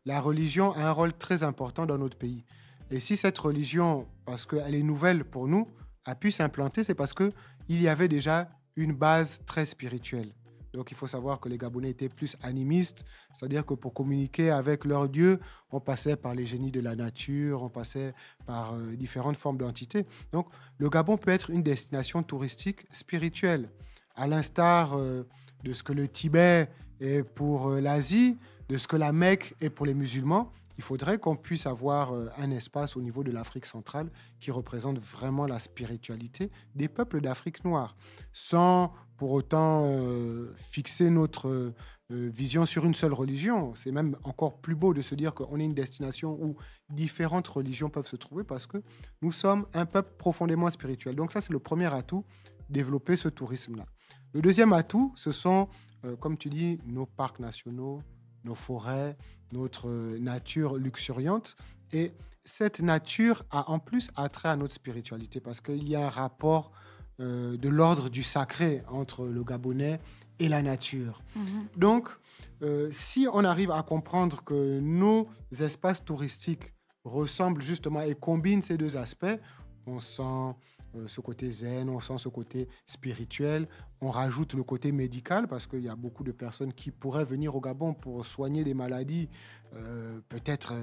la religion a un rôle très important dans notre pays. Et si cette religion, parce qu'elle est nouvelle pour nous, a pu s'implanter, c'est parce qu'il y avait déjà une base très spirituelle. Donc, il faut savoir que les Gabonais étaient plus animistes, c'est-à-dire que pour communiquer avec leur Dieu, on passait par les génies de la nature, on passait par différentes formes d'entités. Donc, le Gabon peut être une destination touristique spirituelle, à l'instar de ce que le Tibet est pour l'Asie, de ce que la Mecque est pour les musulmans. il faudrait qu'on puisse avoir un espace au niveau de l'Afrique centrale qui représente vraiment la spiritualité des peuples d'Afrique noire, sans pour autant fixer notre vision sur une seule religion. C'est même encore plus beau de se dire qu'on est une destination où différentes religions peuvent se trouver parce que nous sommes un peuple profondément spirituel. Donc ça, c'est le premier atout, développer ce tourisme-là. Le deuxième atout, ce sont, comme tu dis, nos parcs nationaux, nos forêts, notre nature luxuriante. Et cette nature a en plus attrait à notre spiritualité parce qu'il y a un rapport de l'ordre du sacré entre le Gabonais et la nature. Donc, si on arrive à comprendre que nos espaces touristiques ressemblent justement et combinent ces deux aspects, on sent ce côté zen, on sent ce côté spirituel, on rajoute le côté médical parce qu'il y a beaucoup de personnes qui pourraient venir au Gabon pour soigner des maladies, peut-être,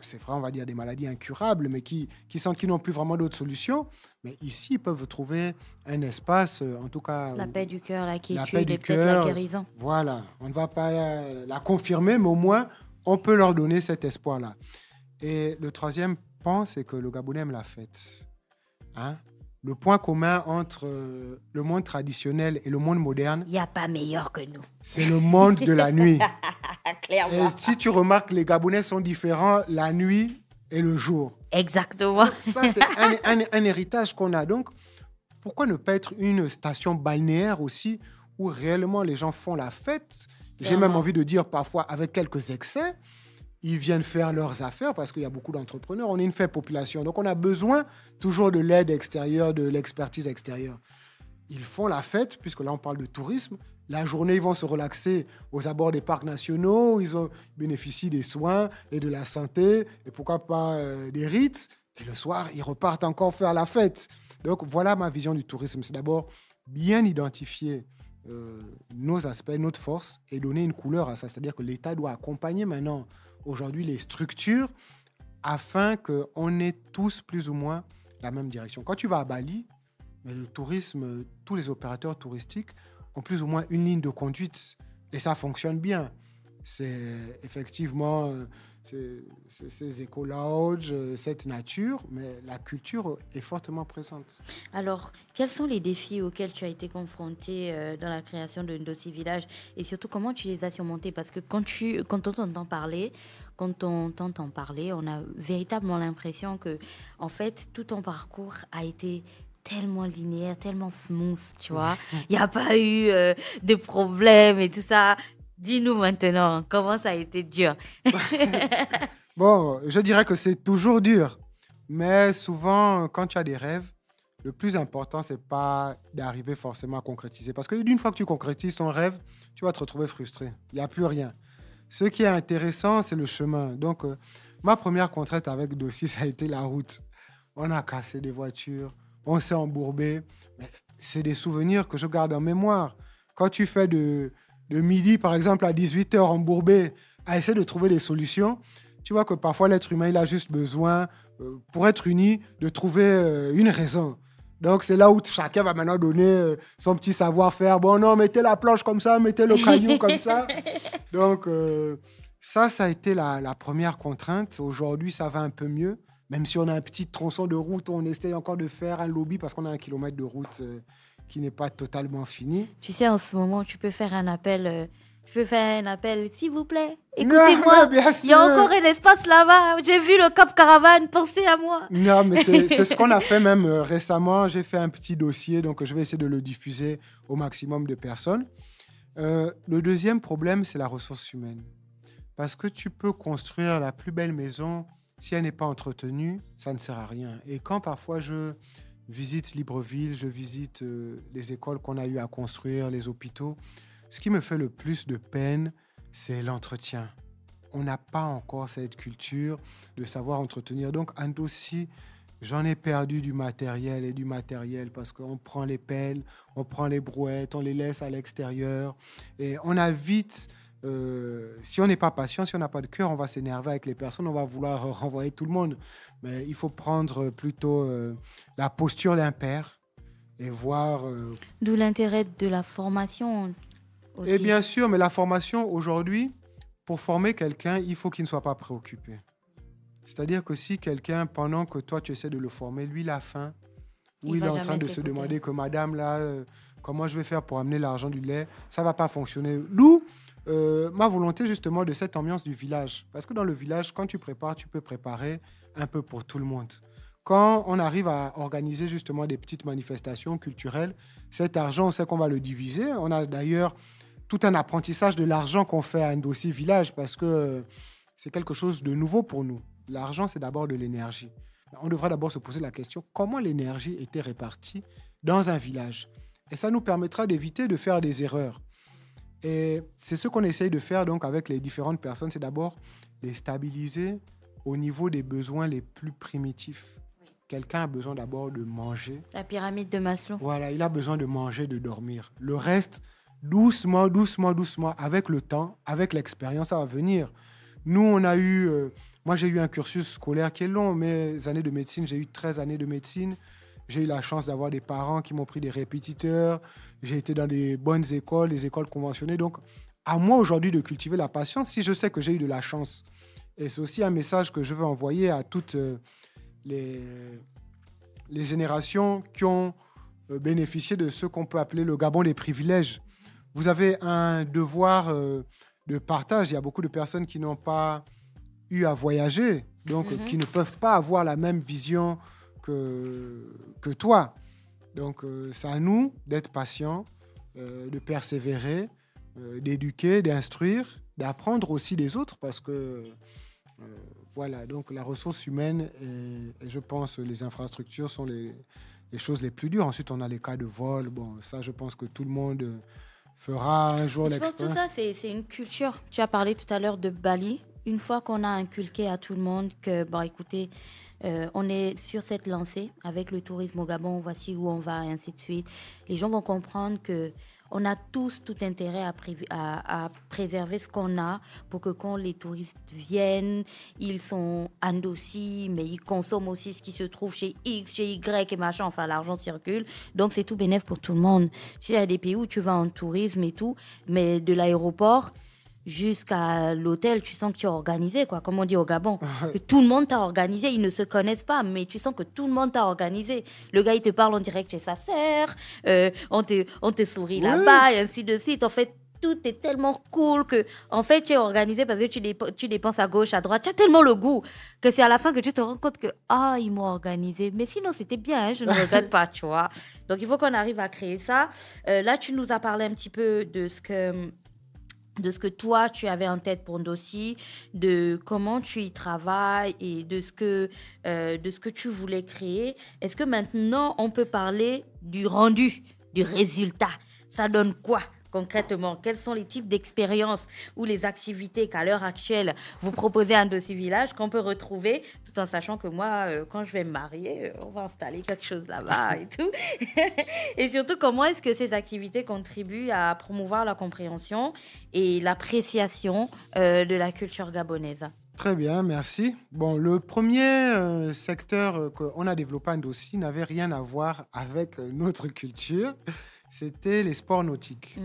c'est vrai, on va dire des maladies incurables, mais qui sentent qu'ils n'ont plus vraiment d'autres solutions. Mais ici, ils peuvent trouver un espace, en tout cas... La paix du cœur, la paix quiétude du et peut-être la cœur. guérison. Voilà, on ne va pas la confirmer, mais au moins, on peut leur donner cet espoir-là. Et le troisième point, c'est que le Gabonais aime la fête. Hein? Le point commun entre le monde traditionnel et le monde moderne, Il n'y a pas meilleur que nous. c'est le monde de la nuit. Clairement. Et si tu remarques, les Gabonais sont différents la nuit et le jour. Exactement. Ça, c'est un héritage qu'on a. Donc, pourquoi ne pas être une station balnéaire aussi où réellement les gens font la fête? J'ai même envie de dire parfois avec quelques excès. Ils viennent faire leurs affaires parce qu'il y a beaucoup d'entrepreneurs. On est une faible population. Donc, on a besoin toujours de l'aide extérieure, de l'expertise extérieure. Ils font la fête, puisque là, on parle de tourisme. La journée, ils vont se relaxer aux abords des parcs nationaux. Ils bénéficient des soins et de la santé. Et pourquoi pas des rites. Et le soir, ils repartent encore faire la fête. Donc, voilà ma vision du tourisme. C'est d'abord bien identifier nos aspects, notre force et donner une couleur à ça. C'est-à-dire que l'État doit accompagner maintenant aujourd'hui les structures afin qu'on ait tous plus ou moins la même direction. Quand tu vas à Bali, mais le tourisme, tous les opérateurs touristiques ont plus ou moins une ligne de conduite et ça fonctionne bien. C'est effectivement ces éco-lounges, cette nature, mais la culture est fortement présente. Alors, quels sont les défis auxquels tu as été confronté dans la création de Ndossi Village et surtout comment tu les as surmontés? Parce que quand on t'entend parler, on a véritablement l'impression que, en fait, tout ton parcours a été tellement linéaire, tellement smooth, tu vois. Il n'y a pas eu de problème et tout ça. Dis-nous maintenant, comment ça a été dur? Bon, je dirais que c'est toujours dur. Mais souvent, quand tu as des rêves, le plus important, c'est pas d'arriver forcément à concrétiser. Parce que d'une fois que tu concrétises ton rêve, tu vas te retrouver frustré. Il n'y a plus rien. Ce qui est intéressant, c'est le chemin. Donc, ma première contrainte avec Ndossi, ça a été la route. On a cassé des voitures, on s'est embourbé. Mais c'est des souvenirs que je garde en mémoire. Quand tu fais de midi, par exemple, à 18h embourbé, à essayer de trouver des solutions, tu vois que parfois l'être humain, il a juste besoin, pour être uni, de trouver une raison. Donc, c'est là où chacun va maintenant donner son petit savoir-faire. Bon, non, mettez la planche comme ça, mettez le caillou comme ça. Donc, ça a été la première contrainte. Aujourd'hui, ça va un peu mieux. Même si on a un petit tronçon de route, on essaye encore de faire un lobby parce qu'on a 1 kilomètre de route qui n'est pas totalement fini. Tu sais, en ce moment, tu peux faire un appel... s'il vous plaît, écoutez-moi, il y a encore un espace là-bas, j'ai vu le Cap Caravane, pensez à moi. Non, mais c'est ce qu'on a fait même récemment. J'ai fait un petit dossier, donc je vais essayer de le diffuser au maximum de personnes. Le deuxième problème, c'est la ressource humaine. Parce que tu peux construire la plus belle maison, si elle n'est pas entretenue, ça ne sert à rien. Et quand parfois je visite Libreville, je visite les écoles qu'on a eu à construire, les hôpitaux, ce qui me fait le plus de peine, c'est l'entretien. On n'a pas encore cette culture de savoir entretenir. Donc, à Ndossi, j'en ai perdu du matériel parce qu'on prend les pelles, on prend les brouettes, on les laisse à l'extérieur. Et on a vite, si on n'est pas patient, si on n'a pas de cœur, on va s'énerver avec les personnes, on va vouloir renvoyer tout le monde. Mais il faut prendre plutôt la posture d'un père et voir... D'où l'intérêt de la formation aussi. Et bien sûr, mais la formation aujourd'hui, pour former quelqu'un, il faut qu'il ne soit pas préoccupé. C'est-à-dire que si quelqu'un, pendant que toi, tu essaies de le former, lui, il a faim, ou il est en train de se demander que madame, là, comment je vais faire pour amener l'argent du lait, ça ne va pas fonctionner. D'où ma volonté, justement, de cette ambiance du village. Parce que dans le village, quand tu prépares, tu peux préparer un peu pour tout le monde. Quand on arrive à organiser, justement, des petites manifestations culturelles, cet argent, on sait qu'on va le diviser. On a d'ailleurs tout un apprentissage de l'argent qu'on fait à Ndossi Village parce que c'est quelque chose de nouveau pour nous. L'argent, c'est d'abord de l'énergie. On devrait d'abord se poser la question, comment l'énergie était répartie dans un village? Et ça nous permettra d'éviter de faire des erreurs. Et c'est ce qu'on essaye de faire donc avec les différentes personnes, c'est d'abord les stabiliser au niveau des besoins les plus primitifs. Oui. Quelqu'un a besoin d'abord de manger. La pyramide de Maslow. Voilà, il a besoin de manger, de dormir. Le reste, doucement, avec le temps, avec l'expérience, ça va venir. Nous, on a eu... moi, j'ai eu un cursus scolaire qui est long. Mes années de médecine, j'ai eu 13 années de médecine. J'ai eu la chance d'avoir des parents qui m'ont pris des répétiteurs. J'ai été dans des bonnes écoles, des écoles conventionnées. Donc, à moi aujourd'hui de cultiver la patience, si je sais que j'ai eu de la chance. Et c'est aussi un message que je veux envoyer à toutes les générations qui ont bénéficié de ce qu'on peut appeler le Gabon des privilèges. Vous avez un devoir de partage. Il y a beaucoup de personnes qui n'ont pas eu à voyager, donc qui ne peuvent pas avoir la même vision que toi. Donc, c'est à nous d'être patients, de persévérer, d'éduquer, d'instruire, d'apprendre aussi des autres parce que, voilà, donc la ressource humaine et je pense les infrastructures sont les choses les plus dures. Ensuite, on a les cas de vol. Bon, ça, je pense que tout le monde fera un jour l'expérience. Je pense que tout ça, c'est une culture. Tu as parlé tout à l'heure de Bali. Une fois qu'on a inculqué à tout le monde que, bon, écoutez, on est sur cette lancée avec le tourisme au Gabon, voici où on va, et ainsi de suite. Les gens vont comprendre qu'on a tous tout intérêt à préserver ce qu'on a pour que quand les touristes viennent, ils sont endossis, mais ils consomment aussi ce qui se trouve chez X, chez Y et machin, enfin l'argent circule. Donc c'est tout bénéf pour tout le monde. Tu sais, il y a des pays où tu vas en tourisme et tout, mais de l'aéroport jusqu'à l'hôtel, tu sens que tu es organisé, quoi, comme on dit au Gabon. Que tout le monde t'a organisé, ils ne se connaissent pas, mais tu sens que tout le monde t'a organisé. Le gars, il te parle en direct chez sa sœur, on te sourit là-bas, et ainsi de suite. En fait, tout est tellement cool que, en fait, tu es organisé parce que tu dépenses à gauche, à droite. Tu as tellement le goût que c'est à la fin que tu te rends compte que, ils m'ont organisé. Mais sinon, c'était bien, hein, je ne regrette pas, tu vois. Donc, il faut qu'on arrive à créer ça. Là, tu nous as parlé un petit peu de ce que toi, tu avais en tête pour Ndossi, de comment tu y travailles et de ce que tu voulais créer. Est-ce que maintenant, on peut parler du rendu, du résultat? Ça donne quoi concrètement? Quels sont les types d'expériences ou les activités qu'à l'heure actuelle, vous proposez à Ndossi Village qu'on peut retrouver, tout en sachant que moi, quand je vais me marier, on va installer quelque chose là-bas et tout. Et surtout, comment est-ce que ces activités contribuent à promouvoir la compréhension et l'appréciation de la culture gabonaise? Très bien, merci. Bon, le premier secteur qu'on a développé à Ndossi n'avait rien à voir avec notre culture. C'était les sports nautiques.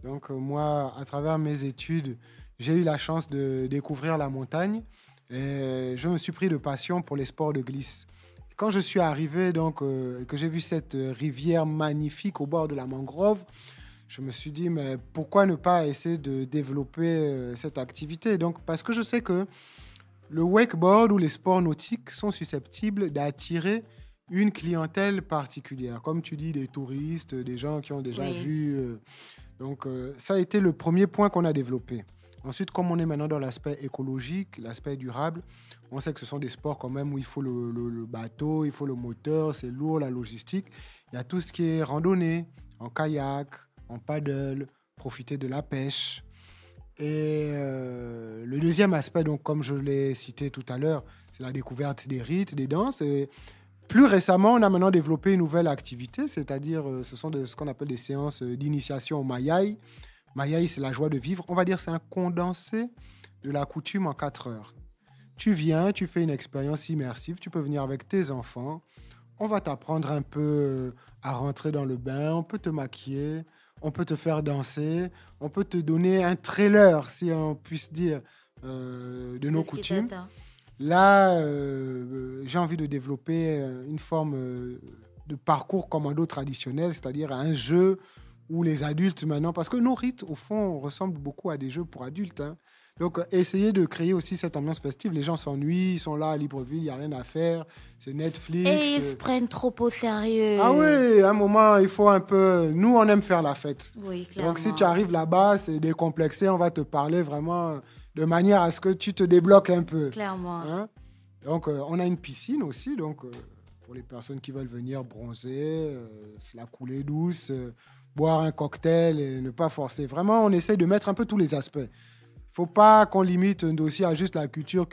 Donc, moi, à travers mes études, j'ai eu la chance de découvrir la montagne et je me suis pris de passion pour les sports de glisse. Quand je suis arrivé, donc, que j'ai vu cette rivière magnifique au bord de la mangrove, je me suis dit, mais pourquoi ne pas essayer de développer cette activité? Donc, parce que je sais que le wakeboard ou les sports nautiques sont susceptibles d'attirer une clientèle particulière. Comme tu dis, des touristes, des gens qui ont déjà vu. Donc, ça a été le premier point qu'on a développé. Ensuite, comme on est maintenant dans l'aspect écologique, l'aspect durable, on sait que ce sont des sports quand même où il faut le bateau, il faut le moteur, c'est lourd, la logistique. Il y a tout ce qui est randonnée, en kayak, en paddle, profiter de la pêche. Et le deuxième aspect, donc, comme je l'ai cité tout à l'heure, c'est la découverte des rites, des danses. Et plus récemment, on a maintenant développé une nouvelle activité, c'est-à-dire ce sont ce qu'on appelle des séances d'initiation au Mayai. Mayai, c'est la joie de vivre. On va dire c'est un condensé de la coutume en 4 heures. Tu viens, tu fais une expérience immersive, tu peux venir avec tes enfants. On va t'apprendre un peu à rentrer dans le bain, on peut te maquiller, on peut te faire danser, on peut te donner un trailer, si on puisse dire, de nos coutumes. Là, j'ai envie de développer une forme de parcours commando traditionnel, c'est-à-dire un jeu où les adultes maintenant, parce que nos rites, au fond, ressemblent beaucoup à des jeux pour adultes. Hein. Donc, essayer de créer aussi cette ambiance festive. Les gens s'ennuient, ils sont là à Libreville, il n'y a rien à faire, c'est Netflix. Et ils se prennent trop au sérieux. Ah oui, à un moment, il faut un peu... Nous, on aime faire la fête. Oui, clairement. Donc, si tu arrives là-bas, c'est décomplexé, on va te parler vraiment de manière à ce que tu te débloques un peu. Clairement. Hein? Donc, on a une piscine aussi, donc pour les personnes qui veulent venir bronzer, se la couler douce, boire un cocktail et ne pas forcer. Vraiment, on essaie de mettre un peu tous les aspects. Il ne faut pas qu'on limite un dossier à juste la culture.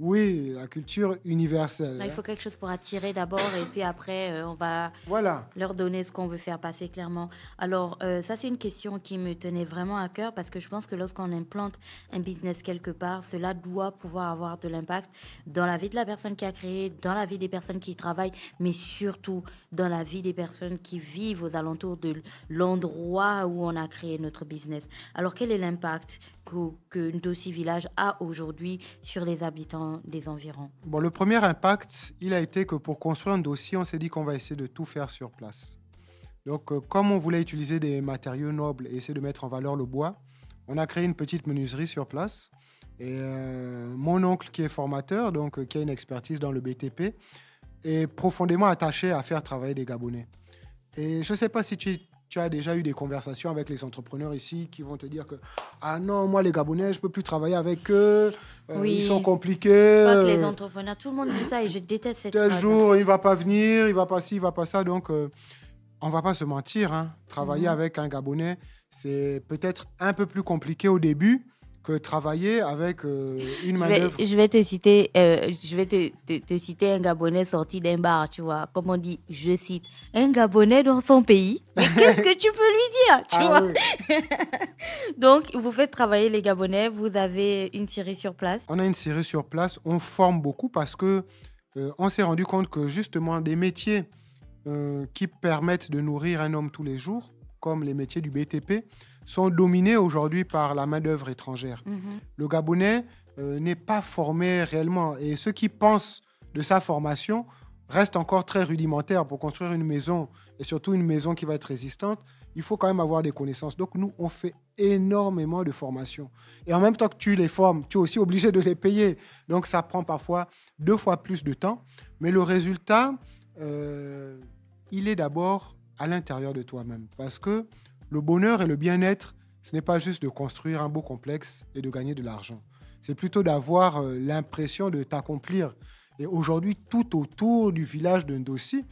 Oui, la culture universelle. Là, il faut quelque chose pour attirer d'abord et puis après, on va leur donner ce qu'on veut faire passer clairement. Alors, ça, c'est une question qui me tenait vraiment à cœur parce que je pense que lorsqu'on implante un business quelque part, cela doit pouvoir avoir de l'impact dans la vie de la personne qui a créé, dans la vie des personnes qui y travaillent, mais surtout dans la vie des personnes qui vivent aux alentours de l'endroit où on a créé notre business. Alors, quel est l'impact que Ndossi Village a aujourd'hui sur les habitants des environs? Bon, le premier impact, il a été que pour construire un dossier, on s'est dit qu'on va essayer de tout faire sur place. Donc, comme on voulait utiliser des matériaux nobles et essayer de mettre en valeur le bois, on a créé une petite menuiserie sur place. Et mon oncle, qui est formateur, donc qui a une expertise dans le BTP, est profondément attaché à faire travailler des Gabonais. Et je ne sais pas si tu as déjà eu des conversations avec les entrepreneurs ici qui vont te dire que « Ah non, moi, les Gabonais, je ne peux plus travailler avec eux. Oui. Ils sont compliqués. » Pas que les entrepreneurs, tout le monde dit ça et je déteste cette phrase. Tel jour, il ne va pas venir, il ne va pas ci, il ne va pas ça. Donc, on ne va pas se mentir. Hein. Travailler avec un Gabonais, c'est peut-être un peu plus compliqué au début que travailler avec une main-d'œuvre. Je vais te citer, te citer un Gabonais sorti d'un bar, tu vois. Comme on dit, je cite, un Gabonais dans son pays. Mais qu'est-ce que tu peux lui dire, tu vois? Oui. Donc, vous faites travailler les Gabonais, vous avez une scierie sur place. On a une scierie sur place, on forme beaucoup parce que on s'est rendu compte que justement des métiers qui permettent de nourrir un homme tous les jours, comme les métiers du BTP, sont dominés aujourd'hui par la main-d'œuvre étrangère. Le Gabonais n'est pas formé réellement. Et ceux qui pensent de sa formation restent encore très rudimentaires. Pour construire une maison, et surtout une maison qui va être résistante, il faut quand même avoir des connaissances. Donc nous, on fait énormément de formations. Et en même temps que tu les formes, tu es aussi obligé de les payer. Donc ça prend parfois 2 fois plus de temps. Mais le résultat, il est d'abord à l'intérieur de toi-même. Parce que le bonheur et le bien-être, ce n'est pas juste de construire un beau complexe et de gagner de l'argent. C'est plutôt d'avoir l'impression de t'accomplir. Et aujourd'hui, tout autour du village de Ndossi,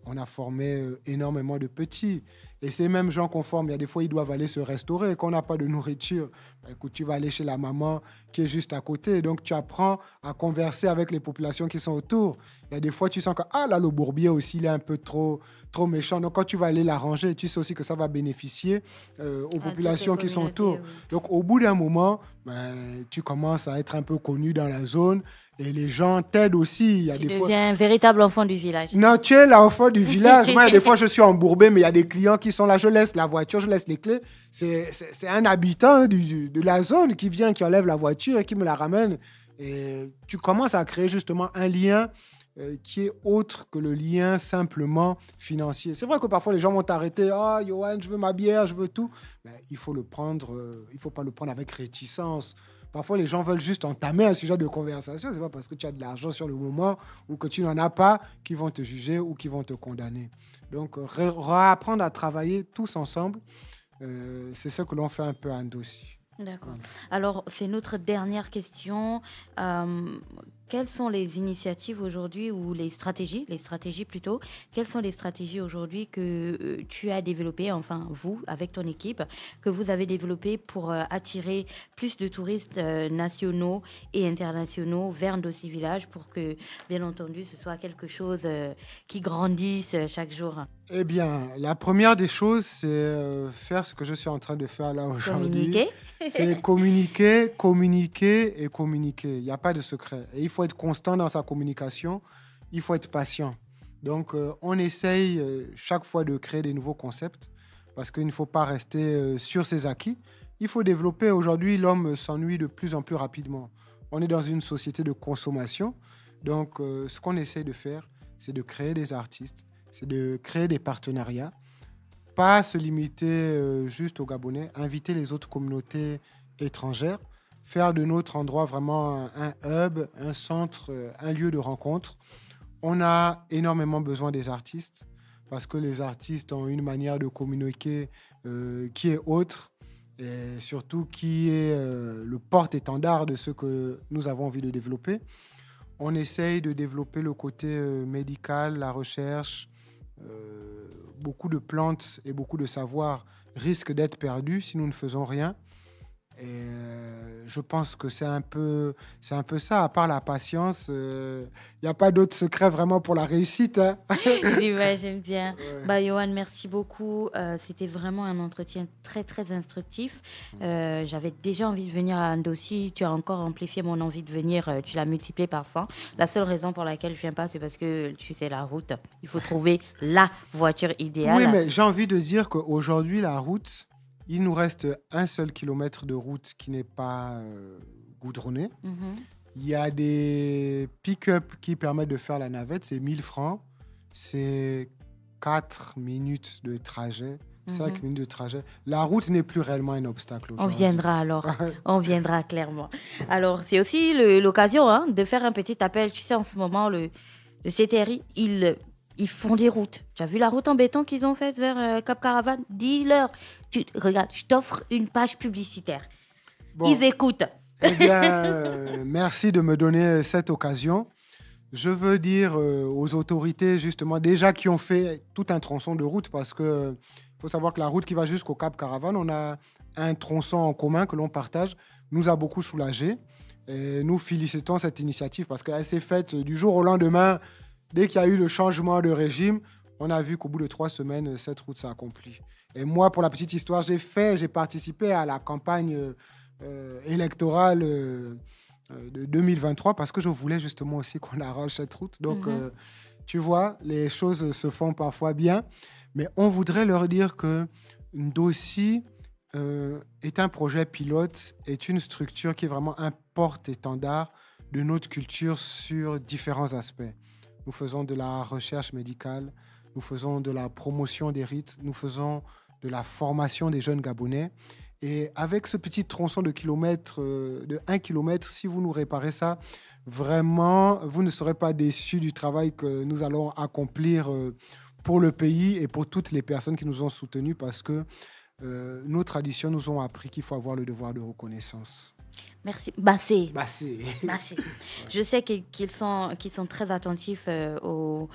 on a formé énormément de petits. Et ces mêmes gens qu'on forme, il y a des fois, ils doivent aller se restaurer. Et quand on n'a pas de nourriture, écoute, tu vas aller chez la maman qui est juste à côté. Donc, tu apprends à converser avec les populations qui sont autour. Il y a des fois, tu sens que là, le bourbier aussi, il est un peu trop méchant. Donc, quand tu vas aller l'arranger, tu sais aussi que ça va bénéficier aux populations qui sont autour. Oui. Donc, au bout d'un moment, tu commences à être un peu connu dans la zone. Et les gens t'aident aussi. Tu deviens un véritable enfant du village. Non, tu es l'enfant du village. Moi, des fois, je suis embourbé, mais il y a des clients qui sont là. Je laisse la voiture, je laisse les clés. C'est un habitant de la zone qui vient, qui enlève la voiture et qui me la ramène. Et tu commences à créer justement un lien qui est autre que le lien simplement financier. C'est vrai que parfois, les gens vont t'arrêter. « Ah, Yoann, je veux ma bière, je veux tout. » Il faut faut pas le prendre avec réticence. Parfois, les gens veulent juste entamer un sujet de conversation. Ce n'est pas parce que tu as de l'argent sur le moment ou que tu n'en as pas qu'ils vont te juger ou qu'ils vont te condamner. Donc, réapprendre à travailler tous ensemble, c'est ce que l'on fait un peu à Ndossi. D'accord. Alors, c'est notre dernière question. Quelles sont les initiatives aujourd'hui ou les stratégies plutôt, quelles sont les stratégies aujourd'hui que tu as développées, enfin vous, avec ton équipe, que vous avez développées pour attirer plus de touristes nationaux et internationaux vers Ndossi Village pour que, bien entendu, ce soit quelque chose qui grandisse chaque jour? Eh bien, la première des choses, c'est faire ce que je suis en train de faire là aujourd'hui. Communiquer. C'est communiquer, communiquer et communiquer. Il n'y a pas de secret. Et il faut être constant dans sa communication. Il faut être patient. Donc, on essaye chaque fois de créer des nouveaux concepts. parce qu'il ne faut pas rester sur ses acquis. Il faut développer. Aujourd'hui, l'homme s'ennuie de plus en plus rapidement. On est dans une société de consommation. Donc, ce qu'on essaie de faire, c'est de créer des artistes, c'est de créer des partenariats, pas se limiter juste aux Gabonais, inviter les autres communautés étrangères, faire de notre endroit vraiment un hub, un centre, un lieu de rencontre. On a énormément besoin des artistes parce que les artistes ont une manière de communiquer qui est autre et surtout qui est le porte-étendard de ce que nous avons envie de développer. On essaye de développer le côté médical, la recherche. Beaucoup de plantes et beaucoup de savoirs risquent d'être perdus si nous ne faisons rien. Et je pense que c'est un peu ça. À part la patience, il n'y a pas d'autre secret vraiment pour la réussite. Hein. J'imagine bien. Ouais. Yohan, merci beaucoup. C'était vraiment un entretien très, très instructif. J'avais déjà envie de venir à Ndossi. Tu as encore amplifié mon envie de venir. Tu l'as multiplié par 100. La seule raison pour laquelle je ne viens pas, c'est parce que tu sais, la route, il faut trouver la voiture idéale. Oui, mais j'ai envie de dire qu'aujourd'hui, la route, il nous reste 1 seul kilomètre de route qui n'est pas goudronné. Mhm. Il y a des pick-up qui permettent de faire la navette, c'est 1000 francs. C'est 4 minutes de trajet, 5 minutes de trajet. La route n'est plus réellement un obstacle On aujourd'hui. viendra alors. On viendra clairement. Alors, c'est aussi l'occasion de faire un petit appel. Tu sais, en ce moment, le CTRI, ils font des routes. Tu as vu la route en béton qu'ils ont faite vers Cap Caravane? Dis-leur. Regarde, je t'offre une page publicitaire. Bon. Ils écoutent. Eh bien, merci de me donner cette occasion. Je veux dire aux autorités, justement, déjà qui ont fait tout un tronçon de route, parce qu'il faut savoir que la route qui va jusqu'au Cap Caravane, on a un tronçon en commun que l'on partage, nous a beaucoup soulagés. Et nous félicitons cette initiative parce qu'elle s'est faite du jour au lendemain. Dès qu'il y a eu le changement de régime, on a vu qu'au bout de 3 semaines, cette route s'est accomplie. Et moi, pour la petite histoire, j'ai participé à la campagne électorale de 2023 parce que je voulais justement aussi qu'on arrange cette route. Donc, tu vois, les choses se font parfois bien. Mais on voudrait leur dire que Ndossi est un projet pilote, est une structure qui est vraiment un porte-étendard de notre culture sur différents aspects. Nous faisons de la recherche médicale, nous faisons de la promotion des rites, nous faisons de la formation des jeunes Gabonais. Et avec ce petit tronçon de 1 kilomètre, si vous nous réparez ça, vraiment, vous ne serez pas déçus du travail que nous allons accomplir pour le pays et pour toutes les personnes qui nous ont soutenus parce que nos traditions nous ont appris qu'il faut avoir le devoir de reconnaissance. Merci. Bassé. Bassé. Je sais qu'ils sont très attentifs aux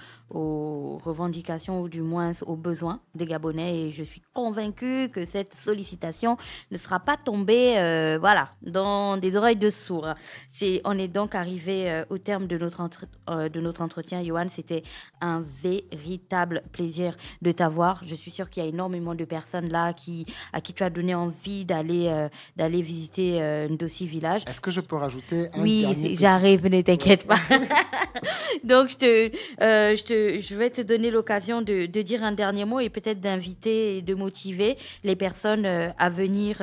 revendications ou du moins aux besoins des Gabonais et je suis convaincue que cette sollicitation ne sera pas tombée dans des oreilles de sourds. On est donc arrivé au terme de notre entretien. Yohan, c'était un véritable plaisir de t'avoir. Je suis sûre qu'il y a énormément de personnes là à qui tu as donné envie d'aller visiter Ndossi Village. Est-ce que je peux rajouter un Oui, dernier j'arrive, ne t'inquiète pas. Donc, je vais te donner l'occasion de dire un dernier mot et peut-être d'inviter et de motiver les personnes à venir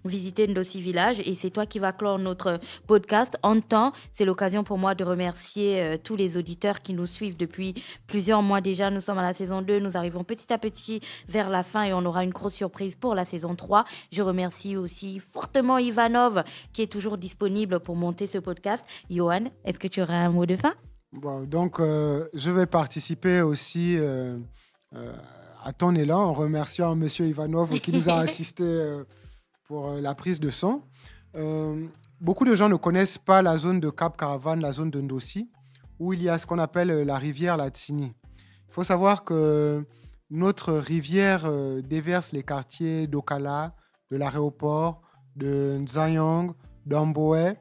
visiter Ndossi Village. Et c'est toi qui vas clore notre podcast. En temps, c'est l'occasion pour moi de remercier tous les auditeurs qui nous suivent depuis plusieurs mois déjà. Nous sommes à la saison 2. Nous arrivons petit à petit vers la fin et on aura une grosse surprise pour la saison 3. Je remercie aussi fortement Ivanov qui est toujours disponible pour monter ce podcast. Yohan, est-ce que tu auras un mot de fin? Bon, donc, je vais participer aussi à ton élan en remerciant M. Ivanov qui nous a assisté pour la prise de son. Beaucoup de gens ne connaissent pas la zone de Cap Caravane, la zone de Ndossi, où il y a ce qu'on appelle la rivière Latsini. Il faut savoir que notre rivière déverse les quartiers d'Okala, de l'aéroport, de Nzayong, d'Amboé,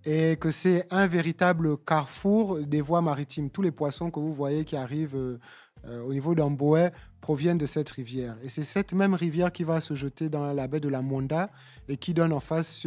et que c'est un véritable carrefour des voies maritimes. Tous les poissons que vous voyez qui arrivent au niveau d'Amboé proviennent de cette rivière. Et c'est cette même rivière qui va se jeter dans la baie de la Monda et qui donne en face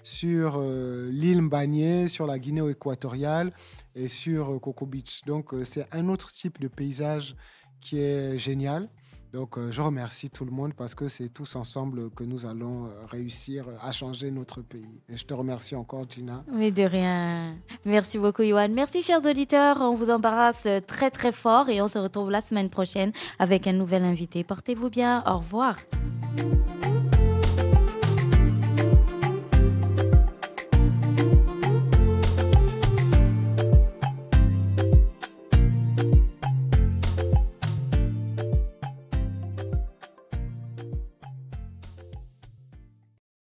sur l'île Mbagné, sur la Guinée équatoriale et sur Coco Beach. Donc, c'est un autre type de paysage qui est génial. Donc, je remercie tout le monde parce que c'est tous ensemble que nous allons réussir à changer notre pays. Et je te remercie encore, Gina. Mais de rien. Merci beaucoup, Yohan. Merci, chers auditeurs. On vous embrasse très, très fort et on se retrouve la semaine prochaine avec un nouvel invité. Portez-vous bien. Au revoir.